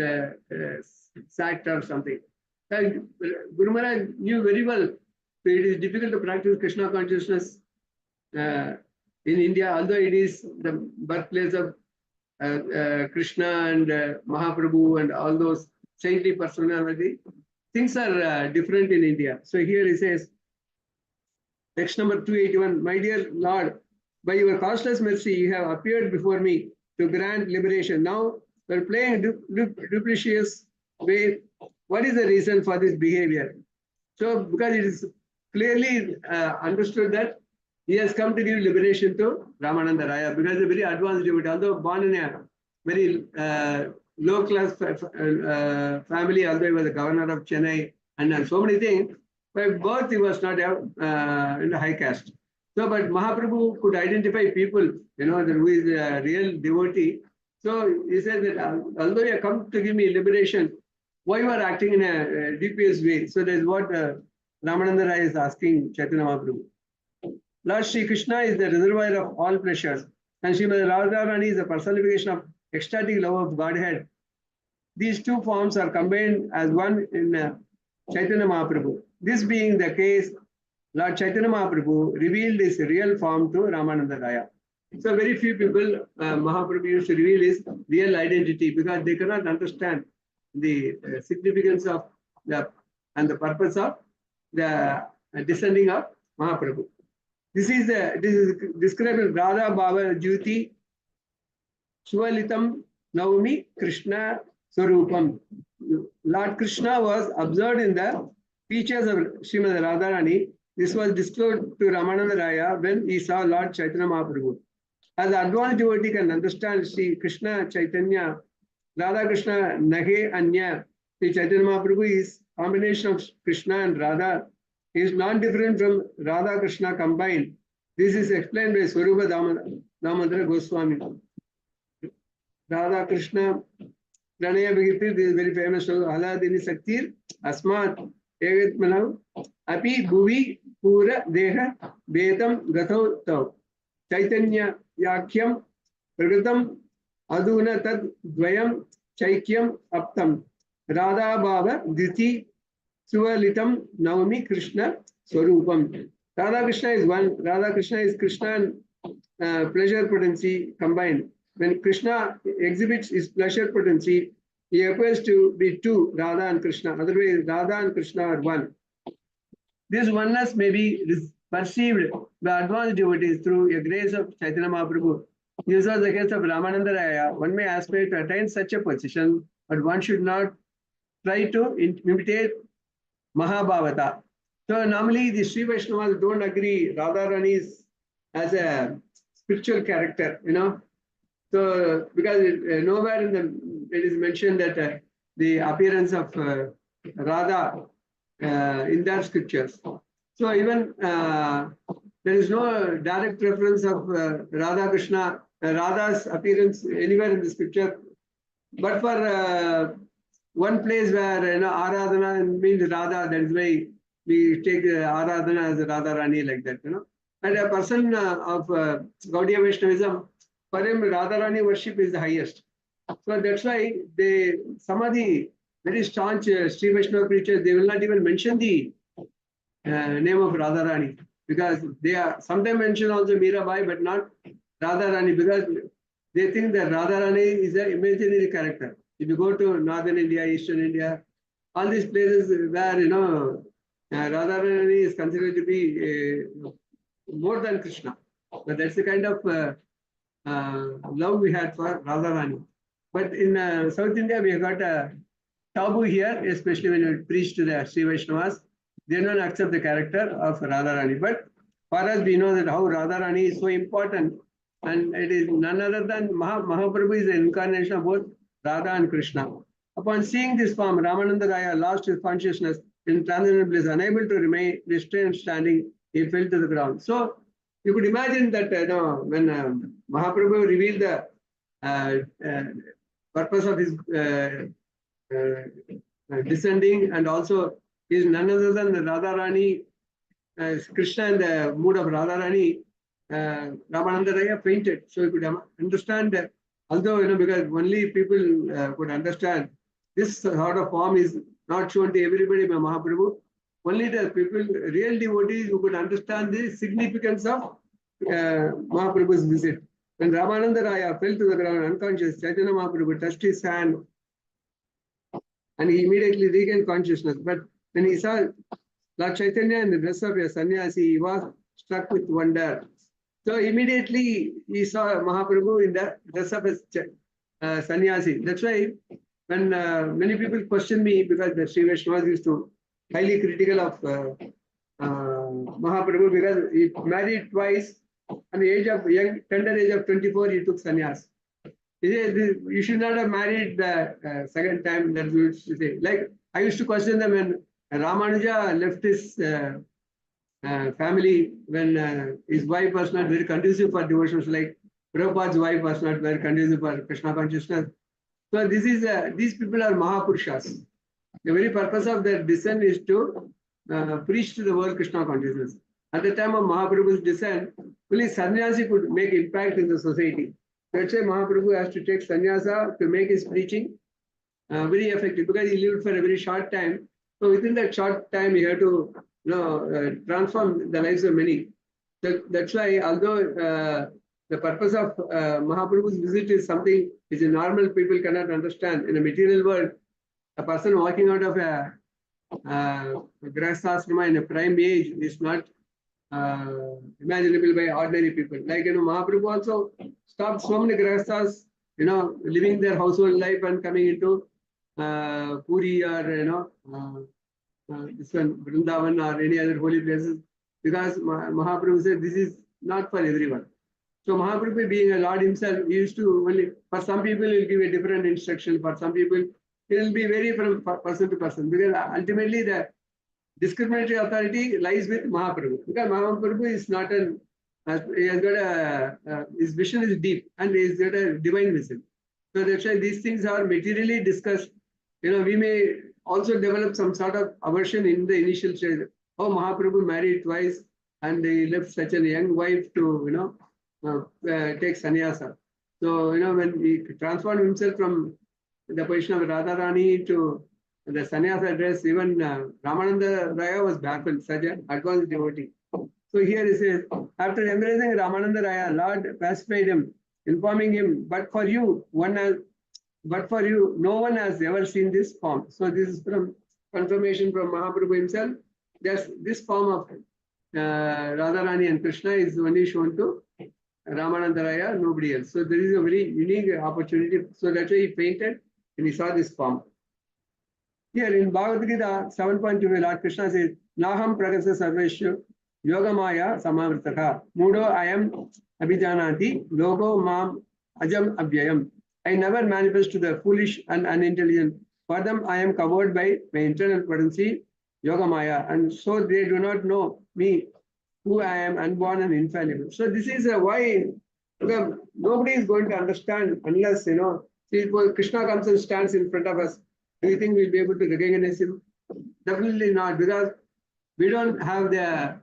sacked or something. Guru Maharaj knew very well that it is difficult to practice Krishna consciousness in India, although it is the birthplace of Krishna and Mahaprabhu and all those saintly personalities. things are different in India. So here he says, text number 281, my dear Lord, by your costless mercy, you have appeared before me to grant liberation. Now, you are playing duplicitous way. What is the reason for this behavior? So, because it is clearly understood that he has come to give liberation to Rāmānanda Rāya, because a very advanced devotee, although born in a very low-class family, although he was the governor of Chennai and so many things, by birth he was not in the high caste. So, but Mahāprabhu could identify people, who is a real devotee. So he said that although you have come to give me liberation, why you are acting in a DPS way? So that is what Rāmānanda Rāya is asking Chaitanya Mahāprabhu. Lord Sri Krishna is the reservoir of all pleasures, and Srimati Radharani is the personification of ecstatic love of Godhead. These two forms are combined as one in Chaitanya Mahāprabhu. This being the case, Lord Chaitanya Mahaprabhu revealed his real form to Rāmānanda Rāya. So very few people, Mahaprabhu used to reveal his real identity because they cannot understand the significance of and the purpose of the descending of Mahaprabhu. This is described in Radha Bhava Jyoti Svalitam Navami Krishna Swarupam. Lord Krishna was observed in the features of Srimati Radharani. This was disclosed to Rāmānanda Rāya when he saw Lord Chaitanya Mahaprabhu. As the advanced devotee can understand Sri Krishna Chaitanya, Radha Krishna Nahe Anya, Sri Chaitanya Mahaprabhu is combination of Krishna and Radha. He is not different from Radha Krishna combined. This is explained by Swarupa Damodara Goswami. Radha Krishna Pranaya Bhagirti, this is very famous. Haladini Saktir Asmat Egat Manav Api Bhuvi Pura Deha Betam Gatho Tav Chaitanya Yakyam Pragatam Aduna Tad Dvayam Chaikyam Aptam Radha Bhava Diti Suvalitam Navami Krishna Swarupam. Radha Krishna is one. Radha Krishna is Krishna and pleasure potency combined. When Krishna exhibits his pleasure potency, he appears to be two, Radha and Krishna. Otherwise, Radha and Krishna are one. This oneness may be perceived by advanced devotees through a grace of Chaitanya Mahaprabhu. This was the case of Rāmānanda Rāya. One may aspire to attain such a position, but one should not try to imitate Mahabhavata. So normally the Sri Vaishnavas don't agree Radharani as a spiritual character, So because nowhere it is mentioned that the appearance of Radha in their scriptures. So even there is no direct reference of Radha Krishna, Radha's appearance anywhere in the scripture. But for one place where Aradhana means Radha, that is why we take Aradhana as Radharani like that, And a person of Gaudiya Vaishnavism, for him Radharani worship is the highest. So that's why some of the very staunch Sri Vaishnava preachers, they will not even mention the name of Radharani, because they are sometimes mention also Mirabai, but not Radharani, because they think that Radharani is an imaginary character. If you go to northern India, eastern India, all these places where Radharani is considered to be more than Krishna. But that's the kind of love we had for Radharani. But in South India, we have got a taboo here, especially when you preach to the Sri Vaishnavas. They don't accept the character of Radharani. But for us, we know that how Radharani is so important. And it is none other than Mahaprabhu is the incarnation of both Radha and Krishna. Upon seeing this form, Rāmānanda Rāya lost his consciousness in transcendental bliss, unable to remain restrained standing, he fell to the ground. So you could imagine that when Mahaprabhu revealed the purpose of his descending, and also is none other than the Radharani, Krishna in the mood of Radharani, Rāmānanda Rāya fainted. So you could understand that, although because only people could understand, this sort of form is not shown to everybody by Mahaprabhu. Only the people, real devotees who could understand the significance of Mahaprabhu's visit. When Rāmānanda Rāya fell to the ground unconscious, Chaitanya Mahaprabhu touched his hand and he immediately regained consciousness. But when he saw Lord Caitanya in the dress of a sannyasi, he was struck with wonder. So immediately he saw Mahaprabhu in the dress of a sannyasi. That's why when many people question me, because the Sri Vaishnavas used to highly critical of Mahaprabhu, because he married twice. At the age of tender age of 24, he took sannyas. You should not have married the second time. That we used to say. Like I used to question them when Rāmānanda left his family, when his wife was not very conducive for devotions, like Prabhupada's wife was not very conducive for Krishna consciousness. So this is these people are Mahapurushas. The very purpose of their descent is to preach to the world Krishna consciousness. At the time of Mahaprabhu's descent, only sannyasi could make impact in the society. That's why Mahaprabhu has to take sannyasa to make his preaching very effective, because he lived for a very short time. So within that short time, he had to transform the lives of many. That's why, although the purpose of Mahaprabhu's visit is something which normal people cannot understand. In a material world, a person walking out of a grahasthasrama in a prime age is not imaginable by ordinary people. Like, Mahaprabhu also stopped so many grahasthas, living their household life and coming into Puri or, this one, Vrindavan or any other holy places, because Mahaprabhu said this is not for everyone. So Mahaprabhu, being a Lord himself, he used to only, for some people he will give a different instruction, for some people it will be vary from person to person, because ultimately the discriminatory authority lies with Mahaprabhu, because Mahaprabhu is not an, he has got his vision is deep and he has got a divine vision. So that's why these things are materially discussed. We may also develop some sort of aversion in the initial stage. Oh, Mahaprabhu married twice and he left such a young wife to, take sannyasa. So, when he transformed himself from the position of Radharani to the sannyasa dress, even Rāmānanda Rāya was baffled, such an advanced devotee. So here he says, after embracing Rāmānanda Rāya, Lord pacified him, informing him, but for you, no one has ever seen this form. So this is from confirmation from Mahaprabhu himself. This form of Radharani and Krishna is only shown to Rāmānanda Rāya, nobody else. So there is a very unique opportunity. So that's why he fainted and he saw this form. Here in Bharatagraja 7.2, Lord Krishna says, Naham prakasa sarveshu yogamaya samavritaka. Mudo ayam abhijanati logo mam ajam abhyayam. I never manifest to the foolish and unintelligent. For them, I am covered by my internal potency, yogamaya, and so they do not know me, who I am, unborn and infallible. So this is why nobody is going to understand unless, see, Krishna comes and stands in front of us. Do you think we'll be able to recognize him? Definitely not, because we don't have the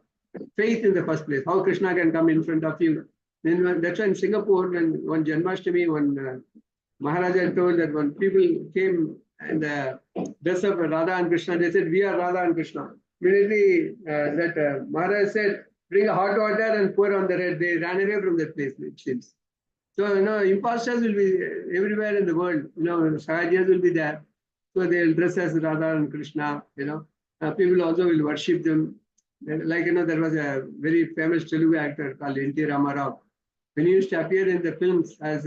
faith in the first place. How Krishna can come in front of you? Then that's why in Singapore, when one Janmashtami, when Maharaja told that when people came in the dress of Radha and Krishna, they said, we are Radha and Krishna. Immediately that Maharaj said, bring a hot water and pour on the head. They ran away from that place, it seems. So, imposters will be everywhere in the world. Sahajas will be there. So they will dress as Radha and Krishna, people also will worship them. Like, there was a very famous Telugu actor called N.T. Ramarao. When he used to appear in the films as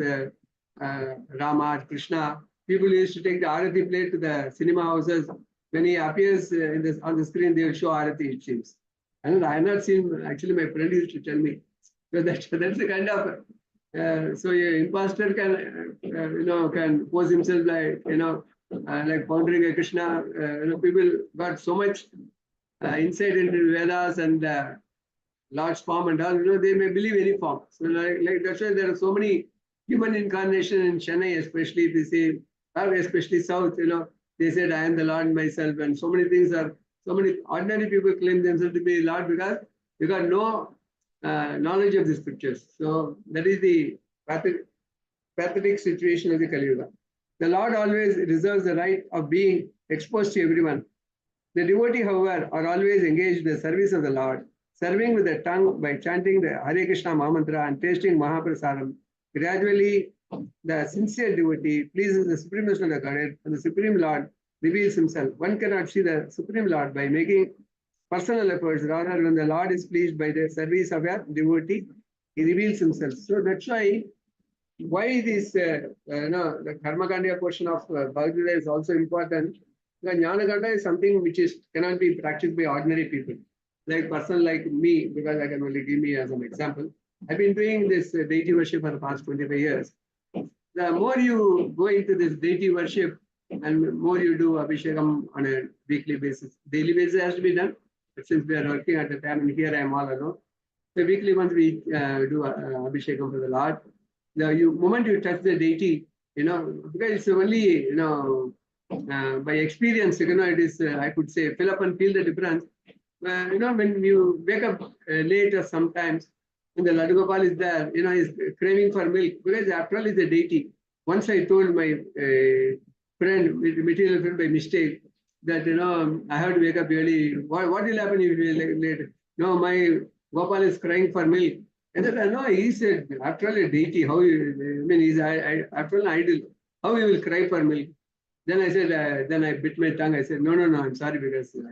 Rama, Krishna, people used to take the Arati plate to the cinema houses. When he appears on the screen, they will show Arati, it seems. I have not seen, actually my friend used to tell me. So that's the kind of, so an imposter can pose himself like, like pondering a Krishna. People got so much insight into Vedas and Lord's form and all, they may believe any form. So like that's why there are so many human incarnation in Chennai, especially they say, especially South, they said, I am the Lord myself, and so many things are, so many ordinary people claim themselves to be Lord because they got no knowledge of the scriptures. So that is the pathetic situation of the Kali Yuga. The Lord always reserves the right of being exposed to everyone. The devotee, however, are always engaged in the service of the Lord, serving with the tongue by chanting the Hare Krishna Mahamantra and tasting Mahaprasadam. Gradually, the sincere devotee pleases the supremacy of the Godhead, and the Supreme Lord reveals himself. One cannot see the Supreme Lord by making personal efforts. Rather, when the Lord is pleased by the service of a devotee, he reveals himself. So that's why this the Karmakanda portion of Bhagavad Gita is also important. The Jnanakanda is something which cannot be practiced by ordinary people. Like person like me, because I can only give me as an example. I've been doing this deity worship for the past 25 years. The more you go into this deity worship and more you do Abhishekam on a weekly basis, daily basis has to be done. But since we are working at the time and here I am all alone, so weekly once we do Abhishekam for the Lord, the moment you touch the deity, because it's only, by experience, it is, I could say, fill up and feel the difference. When you wake up late or sometimes, when the Ladu Gopal is there, he's craving for milk, because after all, he's a deity. Once I told my friend, material friend by mistake, that, I have to wake up early. What will happen if you are late? No, my Gopal is crying for milk. And then, no, he said, after all, a deity, how you, he's after all an idol, how he will cry for milk? Then I said, then I bit my tongue. I said, no, I'm sorry, because, these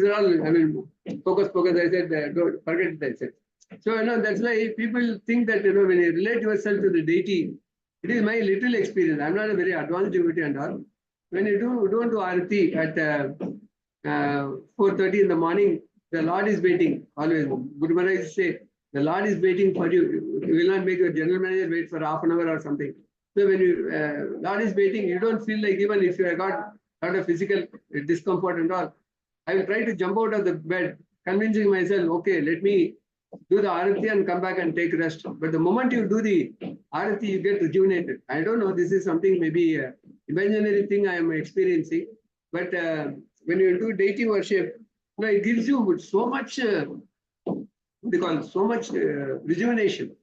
are all, focus. I said, don't forget it, I said. So, that's why people think that, when you relate yourself to the deity, it is my little experience. I'm not a very advanced devotee and all. When you don't do Arati at 4:30 in the morning, the Lord is waiting. Always, Guru Maharaj say, the Lord is waiting for you. You will not make your general manager wait for half an hour or something. So when you Lord is waiting, you don't feel like, even if you have got a lot of physical discomfort and all, I will try to jump out of the bed, convincing myself, okay, let me do the Arati and come back and take rest. But the moment you do the Arati, you get rejuvenated. I don't know, this is something maybe imaginary thing I am experiencing. But when you do deity worship, it gives you so much, so much rejuvenation.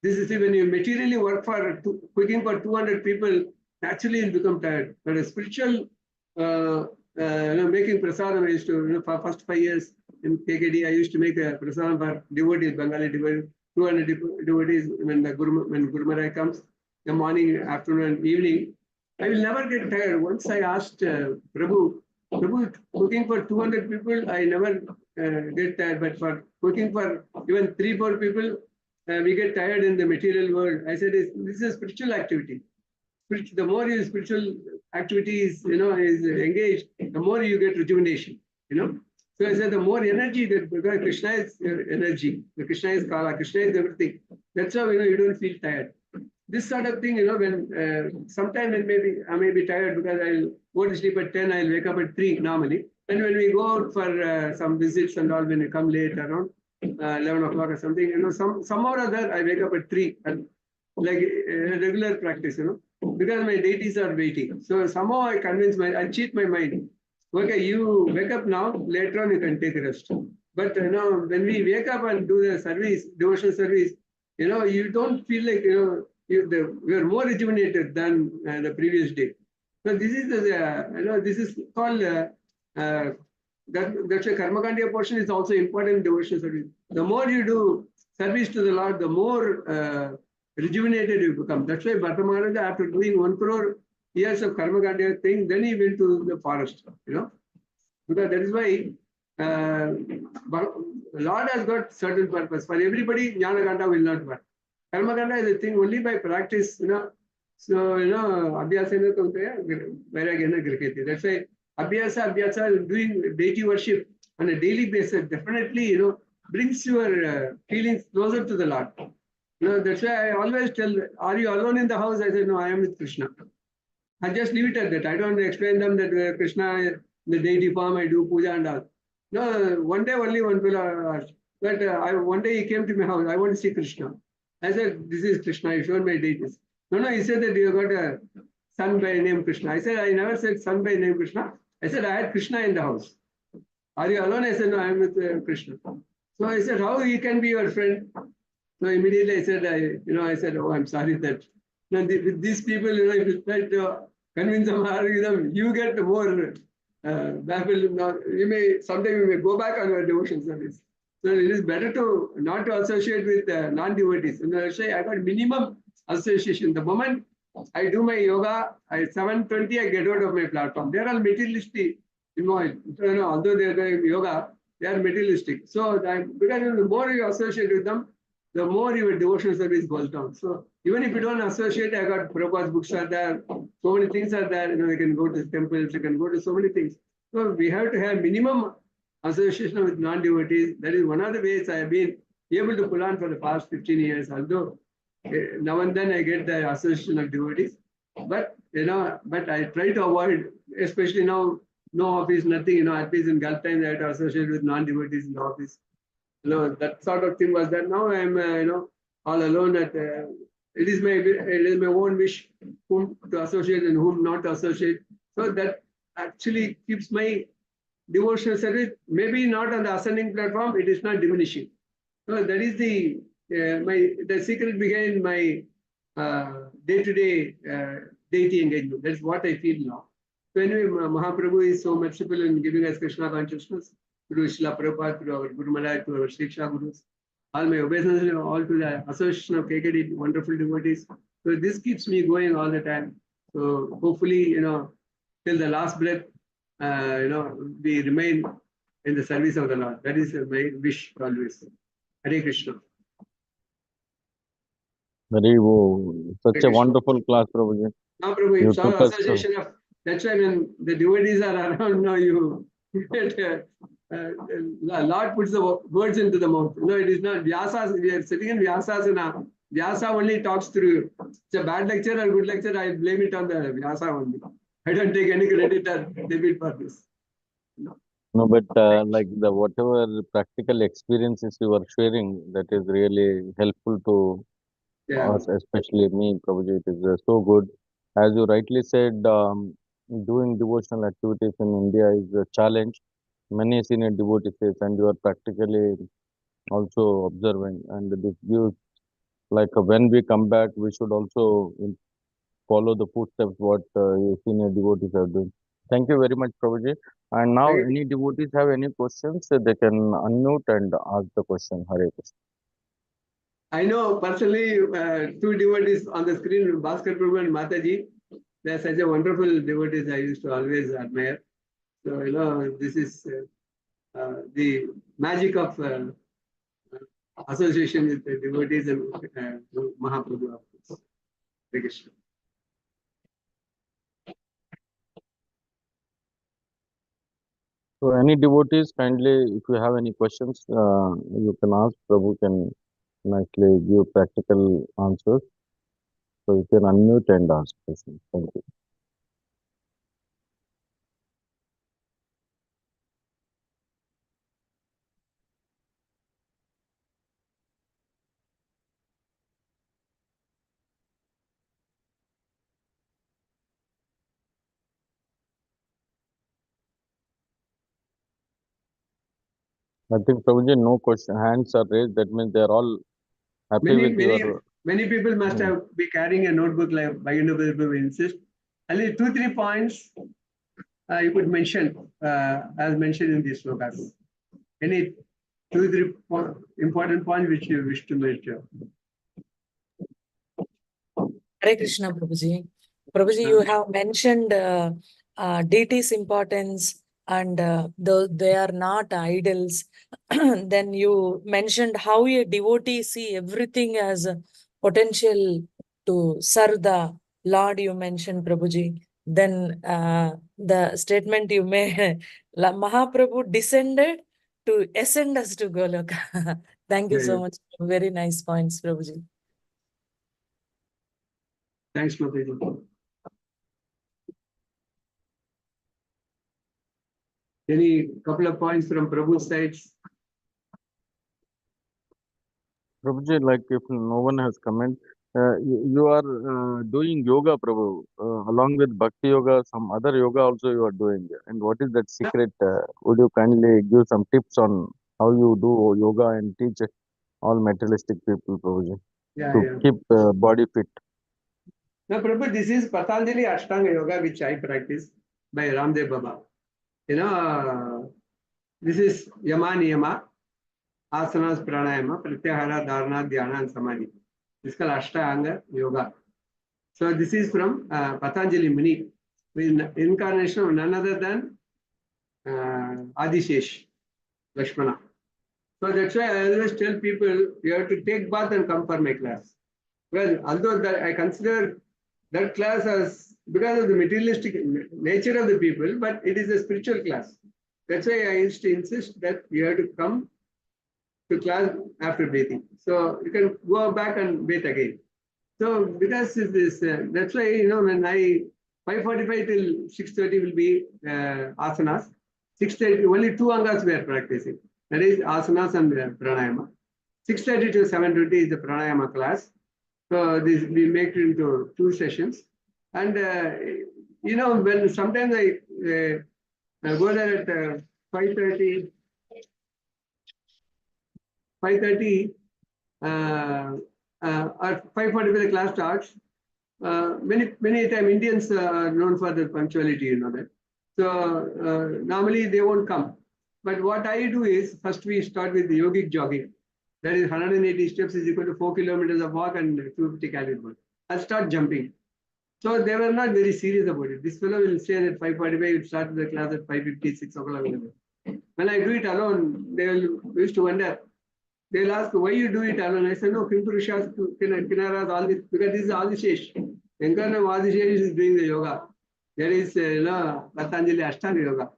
This is when you materially work for cooking for 200 people, naturally you become tired. But a spiritual, making prasadam, I used to, for first 5 years in KKD, I used to make a prasadam for devotees, Bengali devotees, 200 devotees when Guru Maharaj comes, the morning, afternoon, and evening. I will never get tired. Once I asked Prabhu, cooking for 200 people, I never get tired. But for cooking for even 3-4 people, we get tired in the material world. I said, this is a spiritual activity. The more your spiritual activity is engaged, the more you get rejuvenation. So I said, the more energy that, because Krishna is energy, the Krishna is Kala, Krishna is everything. That's how you don't feel tired. This sort of thing, when sometime when I may be tired because I'll go to sleep at 10, I'll wake up at 3 normally. And when we go out for some visits and all, when we come late around 11 o'clock or something, somehow or other I wake up at 3, and like regular practice, because my deities are waiting. So somehow I cheat my mind. Okay, you wake up now, later on you can take a rest. But when we wake up and do the service, devotional service, you don't feel like we are more rejuvenated than the previous day. So this is this is called that's a Karmakanda portion is also important in devotional service. The more you do service to the Lord, the more rejuvenated you become. That's why Bharatagraja, after doing 1 crore years of Karmakanda thing, then he went to the forest, because that is why Lord has got certain purpose. For everybody, Jnanakanda will not work. Karmakanda is a thing only by practice, So, Abhyasa Vairagya Griheti. That's why Abhyasa, doing deity worship on a daily basis, definitely, brings your feelings closer to the Lord. That's why I always tell, are you alone in the house? I said, no, I am with Krishna. I just leave it at that. I don't explain them that Krishna, the deity form, I do puja and all. No, one day only one fellow asked. But one day he came to my house, I want to see Krishna. I said, this is Krishna, I showed my deities. No, he said that you got a son by name Krishna. I said, I never said son by name Krishna. I said, I had Krishna in the house. Are you alone? I said, no, I am with Krishna. So I said, how he can be your friend? So immediately I said, I said, oh, I'm sorry that with these people, if you try to convince them, argue them, you get more baffled. Sometime you may go back on your devotion service. So it is better to not to associate with non-devotees. I got minimum association. The moment I do my yoga. At 7:20, I get out of my platform. They are all materialistic. Although they are doing yoga, they are materialistic. So because the more you associate with them, the more your devotional service goes down. So even if you don't associate, I got Prabhupada's books are there. So many things are there. You can go to temples. You can go to so many things. So we have to have minimum association with non-devotees. That is one of the ways I have been able to pull on for the past 15 years. Although now and then I get the association of devotees, but I try to avoid, especially now, no office, nothing. At least in Gulf time, I had to associate with non-devotees in the office. That sort of thing was that. Now I'm, all alone. It is my own wish whom to associate and whom not to associate. So that actually keeps my devotional service maybe not on the ascending platform. It is not diminishing. So that is the secret behind my day-to-day deity engagement. That's what I feel now. So anyway, Mahāprabhu is so merciful in giving us Krishna consciousness through Srila Prabhupada, through our Guru Maharaj, through our Shiksha Gurus. All my obeisances, all to the association of KKD, wonderful devotees. So this keeps me going all the time. So hopefully, till the last breath, we remain in the service of the Lord. That is my wish always. Hare Krishna. Such a wonderful class, Prabhuji. No, Prabhu, it's all association of. That's why when the devotees are around, you get Lord puts the words into the mouth. It is not Vyasa. We are sitting in Vyasasana. Vyasa only talks through you. It's a bad lecture or good lecture. I blame it on the Vyasa only. I don't take any credit or debit for this. No, but whatever practical experiences you are sharing, that is really helpful to us, especially me, Prabhuji. It is so good. As you rightly said, doing devotional activities in India is a challenge. Many senior devotees say, and you are practically also observing. And this gives, when we come back, we should also follow the footsteps what senior devotees are doing. Thank you very much, Prabhuji. And now, any devotees have any questions, they can unmute and ask the question. Hare Krishna. I know personally two devotees on the screen, Bhaskar Prabhu and Mataji. They are such a wonderful devotees I used to always admire. So, this is the magic of association with the devotees and Mahāprabhu, of course. Hare Krishna. So, any devotees, kindly, if you have any questions, you can ask. Prabhu can nicely give practical answers. So, you can unmute and ask questions. Thank you. I think, Prabhuji, no question. Hands are raised. That means they are all happy with your. Many people must have be carrying a notebook like Bhagavad insist. Only 2-3 points you could mention as mentioned in these slokas. Any 2-3 important points which you wish to mention. Hare Krishna, Prabhuji. Prabhuji, you have mentioned deity's importance and though they are not idols. Then you mentioned how a devotee see everything as a potential to serve the Lord, you mentioned, Prabhuji. Then the statement you made, Mahāprabhu descended to ascend us to Goloka. Thank you so much. Very nice points, Prabhuji. Thanks, Mataji. Any couple of points from Prabhu's side? Prabhuji, if no one has comment, you are doing yoga, Prabhu, along with Bhakti Yoga, some other yoga also you are doing. And what is that secret? Would you kindly give some tips on how you do yoga and teach all materialistic people, Prabhuji, to keep body fit? Now, Prabhu, this is Patanjali Ashtanga Yoga, which I practice by Ramdev Baba. This is Yama Niyama, Asanas Pranayama, Pratyahara, Dharana, Dhyana, and Samadhi. This is called Ashtanga Yoga. So this is from Patanjali Muni, with incarnation of none other than Adishesh, Lakshmana. So that's why I always tell people, you have to take bath and come for my class. Well, although that I consider that class as, because of the materialistic nature of the people, but it is a spiritual class. That's why I used to insist that you have to come to class after bathing. So you can go back and bathe again. So because this, that's why, you know, when I 5:45 till 6:30 will be asanas. 6:30 only two angas we are practicing. That is asanas and pranayama. 6:30 to 7:20 is the pranayama class. So this we make it into two sessions. And you know, when sometimes I go there at 5:30. 5:30 at 5:45 the class starts. Many time Indians are known for their punctuality, you know that. So normally they won't come. But what I do is, first we start with the yogic jogging. That is 180 steps is equal to 4 kilometers of walk and 250 calories burn. I'll start jumping. So they were not very serious about it. This fellow will say that 5:45, you start the class at 5:50, 6 o'clock. When I do it alone, they used to wonder. They'll ask, why you do it alone? I said, no, Kimpurishas, Kinaras, all this, because this is Adishesh. Enkarna Adishesh is doing the yoga. There is, Patanjali Ashtanga yoga.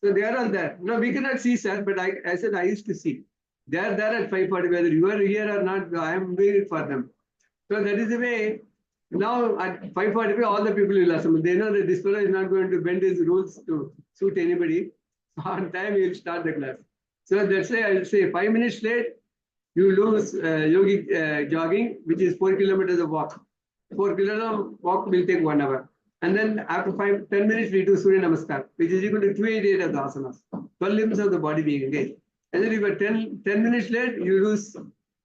So they are all there. No, we cannot see, sir, but I said, I used to see. They are there at 5:40, whether you are here or not, I am doing it for them. So that is the way. Now at 5:45, all the people will assemble. They know that this fellow is not going to bend his rules to suit anybody. So on time, he will start the class. So that's why I will say 5 minutes late, you lose yogic jogging, which is 4 kilometers of walk. 4 kilometers of walk will take 1 hour. And then after 10 minutes, we do Surya Namaskar, which is equal to 288 of the asanas. 12 limbs of the body being engaged. And then if you are 10 minutes late, you lose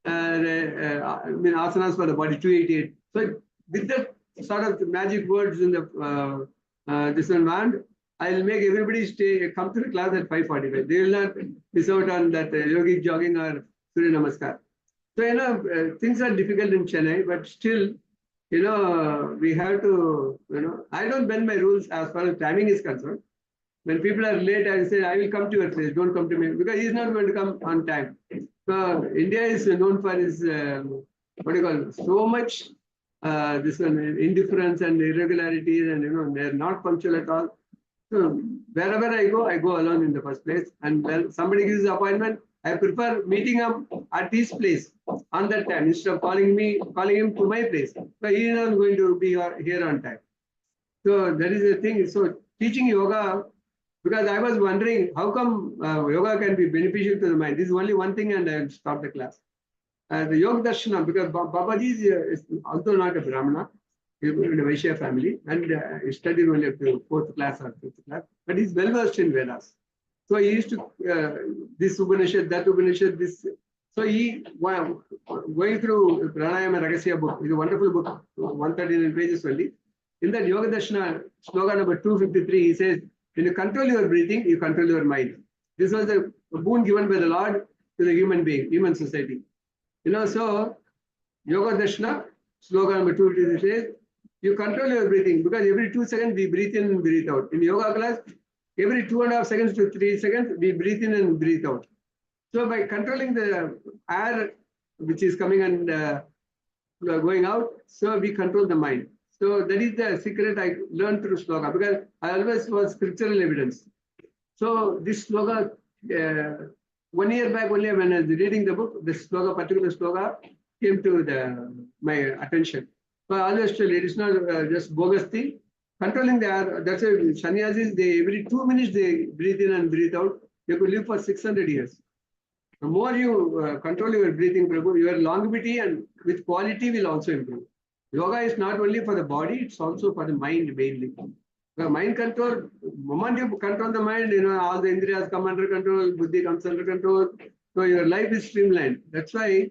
asanas for the body, 288. So with that sort of magic words in the this one, I'll make everybody come to the class at 5:45. They will not miss out on that yogic jogging or Surya Namaskar. So, you know, things are difficult in Chennai, but still, you know, we have to, you know, I don't bend my rules as far as timing is concerned. When people are late, I say, I will come to your place, don't come to me, because he's not going to come on time. So, India is known for its, what do you call it, so much this one, indifference and irregularities, and, you know, they're not punctual at all. So, wherever I go alone in the first place. And when somebody gives an appointment, I prefer meeting him at his place on that time instead of calling him to my place. So he is not going to be here on time. So that is the thing. So teaching yoga, because I was wondering how come yoga can be beneficial to the mind. This is only one thing, and I will stop the class. The Yoga Darshana, because Babaji is also not a Brahmana, he's in a Vaishya family, and he studied only up to 4th class or 5th class, but he's well versed in Vedas. So he used to, this Upanishad, that Upanishad, this. So he, going through Pranayama Ragasya book, it's a wonderful book, 139 pages only. In that Yoga Darshana, slogan number 253, he says, when you control your breathing, you control your mind. This was a boon given by the Lord to the human being, human society. You know, so Yoga Darshana, slogan number 253 says, you control your breathing, because every 2 seconds we breathe in and breathe out. In yoga class, every 2.5 seconds to 3 seconds, we breathe in and breathe out. So by controlling the air which is coming and going out, so we control the mind. So that is the secret I learned through sloka, because I always was scriptural evidence. So this sloka, 1 year back only when I was reading the book, this sloka, particular sloka, came to my attention. So I always tell it is not just bogus thing. Controlling the air, that's why sannyasis, they every 2 minutes they breathe in and breathe out. They could live for 600 years. The more you control your breathing, Prabhu, your longevity and with quality will also improve. Yoga is not only for the body, it's also for the mind mainly. The mind control, the moment you control the mind, you know, all the indriyas come under control, buddhi comes under control. So your life is streamlined. That's why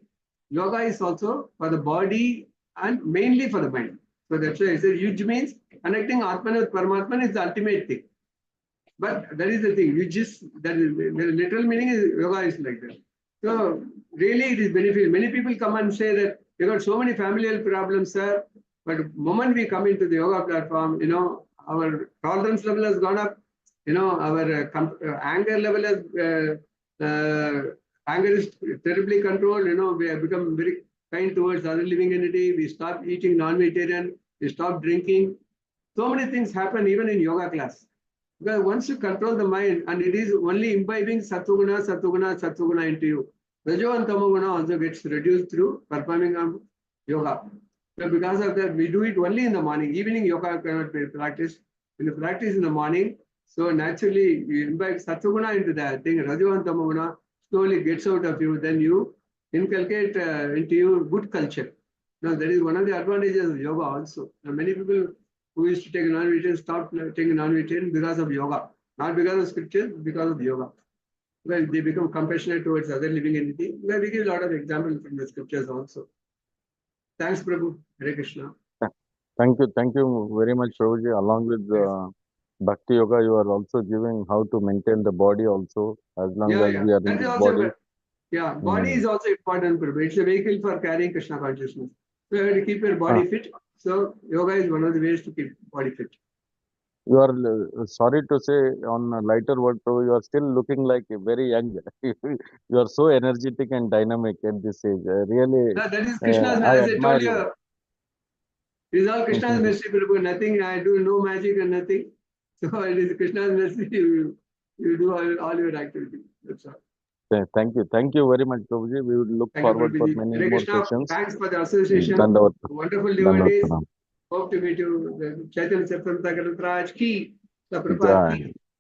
yoga is also for the body and mainly for the mind. So that's why I said huge means connecting Atman with Paramatman is the ultimate thing. But that is the thing. You just, that is, the literal meaning is yoga is like that. So really it is beneficial. Many people come and say that you got so many family health problems, sir. But moment we come into the yoga platform, you know, our tolerance level has gone up. You know, our anger level has anger is terribly controlled. You know, we have become very kind towards other living entity. We stop eating non-vegetarian. We stop drinking. So many things happen even in yoga class. Because once you control the mind, and it is only imbibing sattva-guna, sattva-guna, sattva-guna into you. Rajo and tamoguna also gets reduced through performing yoga. So because of that, we do it only in the morning. Evening yoga cannot be practiced. In the practice in the morning, so naturally you imbibe sattva-guna into that thing. Rajo and tamoguna slowly gets out of you. Then you inculcate into you good culture. Now that is one of the advantages of yoga also. Now, many people who used to take non-vegetarian stopped taking non-vegetarian because of yoga, not because of scriptures, because of yoga. Well, they become compassionate towards other living entity. Well, we give a lot of examples from the scriptures also. Thanks, Prabhu. Hare Krishna. Thank you very much, Prabhuji. Along with Bhakti Yoga, you are also giving how to maintain the body also, as long as we are in That is this also, body. yeah, body is also important, Prabhu. It's a vehicle for carrying Krishna consciousness. So you have to keep your body fit. So yoga is one of the ways to keep body fit. You are, sorry to say, on a lighter word, Prabhu, you are still looking like very young. You are so energetic and dynamic at this age. Really, That is Krishna's, I as I admire told you. you, it is all Krishna's mercy, Prabhu. Nothing, I do no magic and nothing. So it is Krishna's mercy. You do all your activity. That's all. Thank you very much, Prabhuji. We would look Thank you, forward for Prabhuji. many Hare more Krishna. sessions. Thanks for the association. Dandavat. Wonderful Dandavat devotees. pranam. Hope to meet you. Chaitanya Chaitanya Raj ki. The Prabhupada Jai. ki.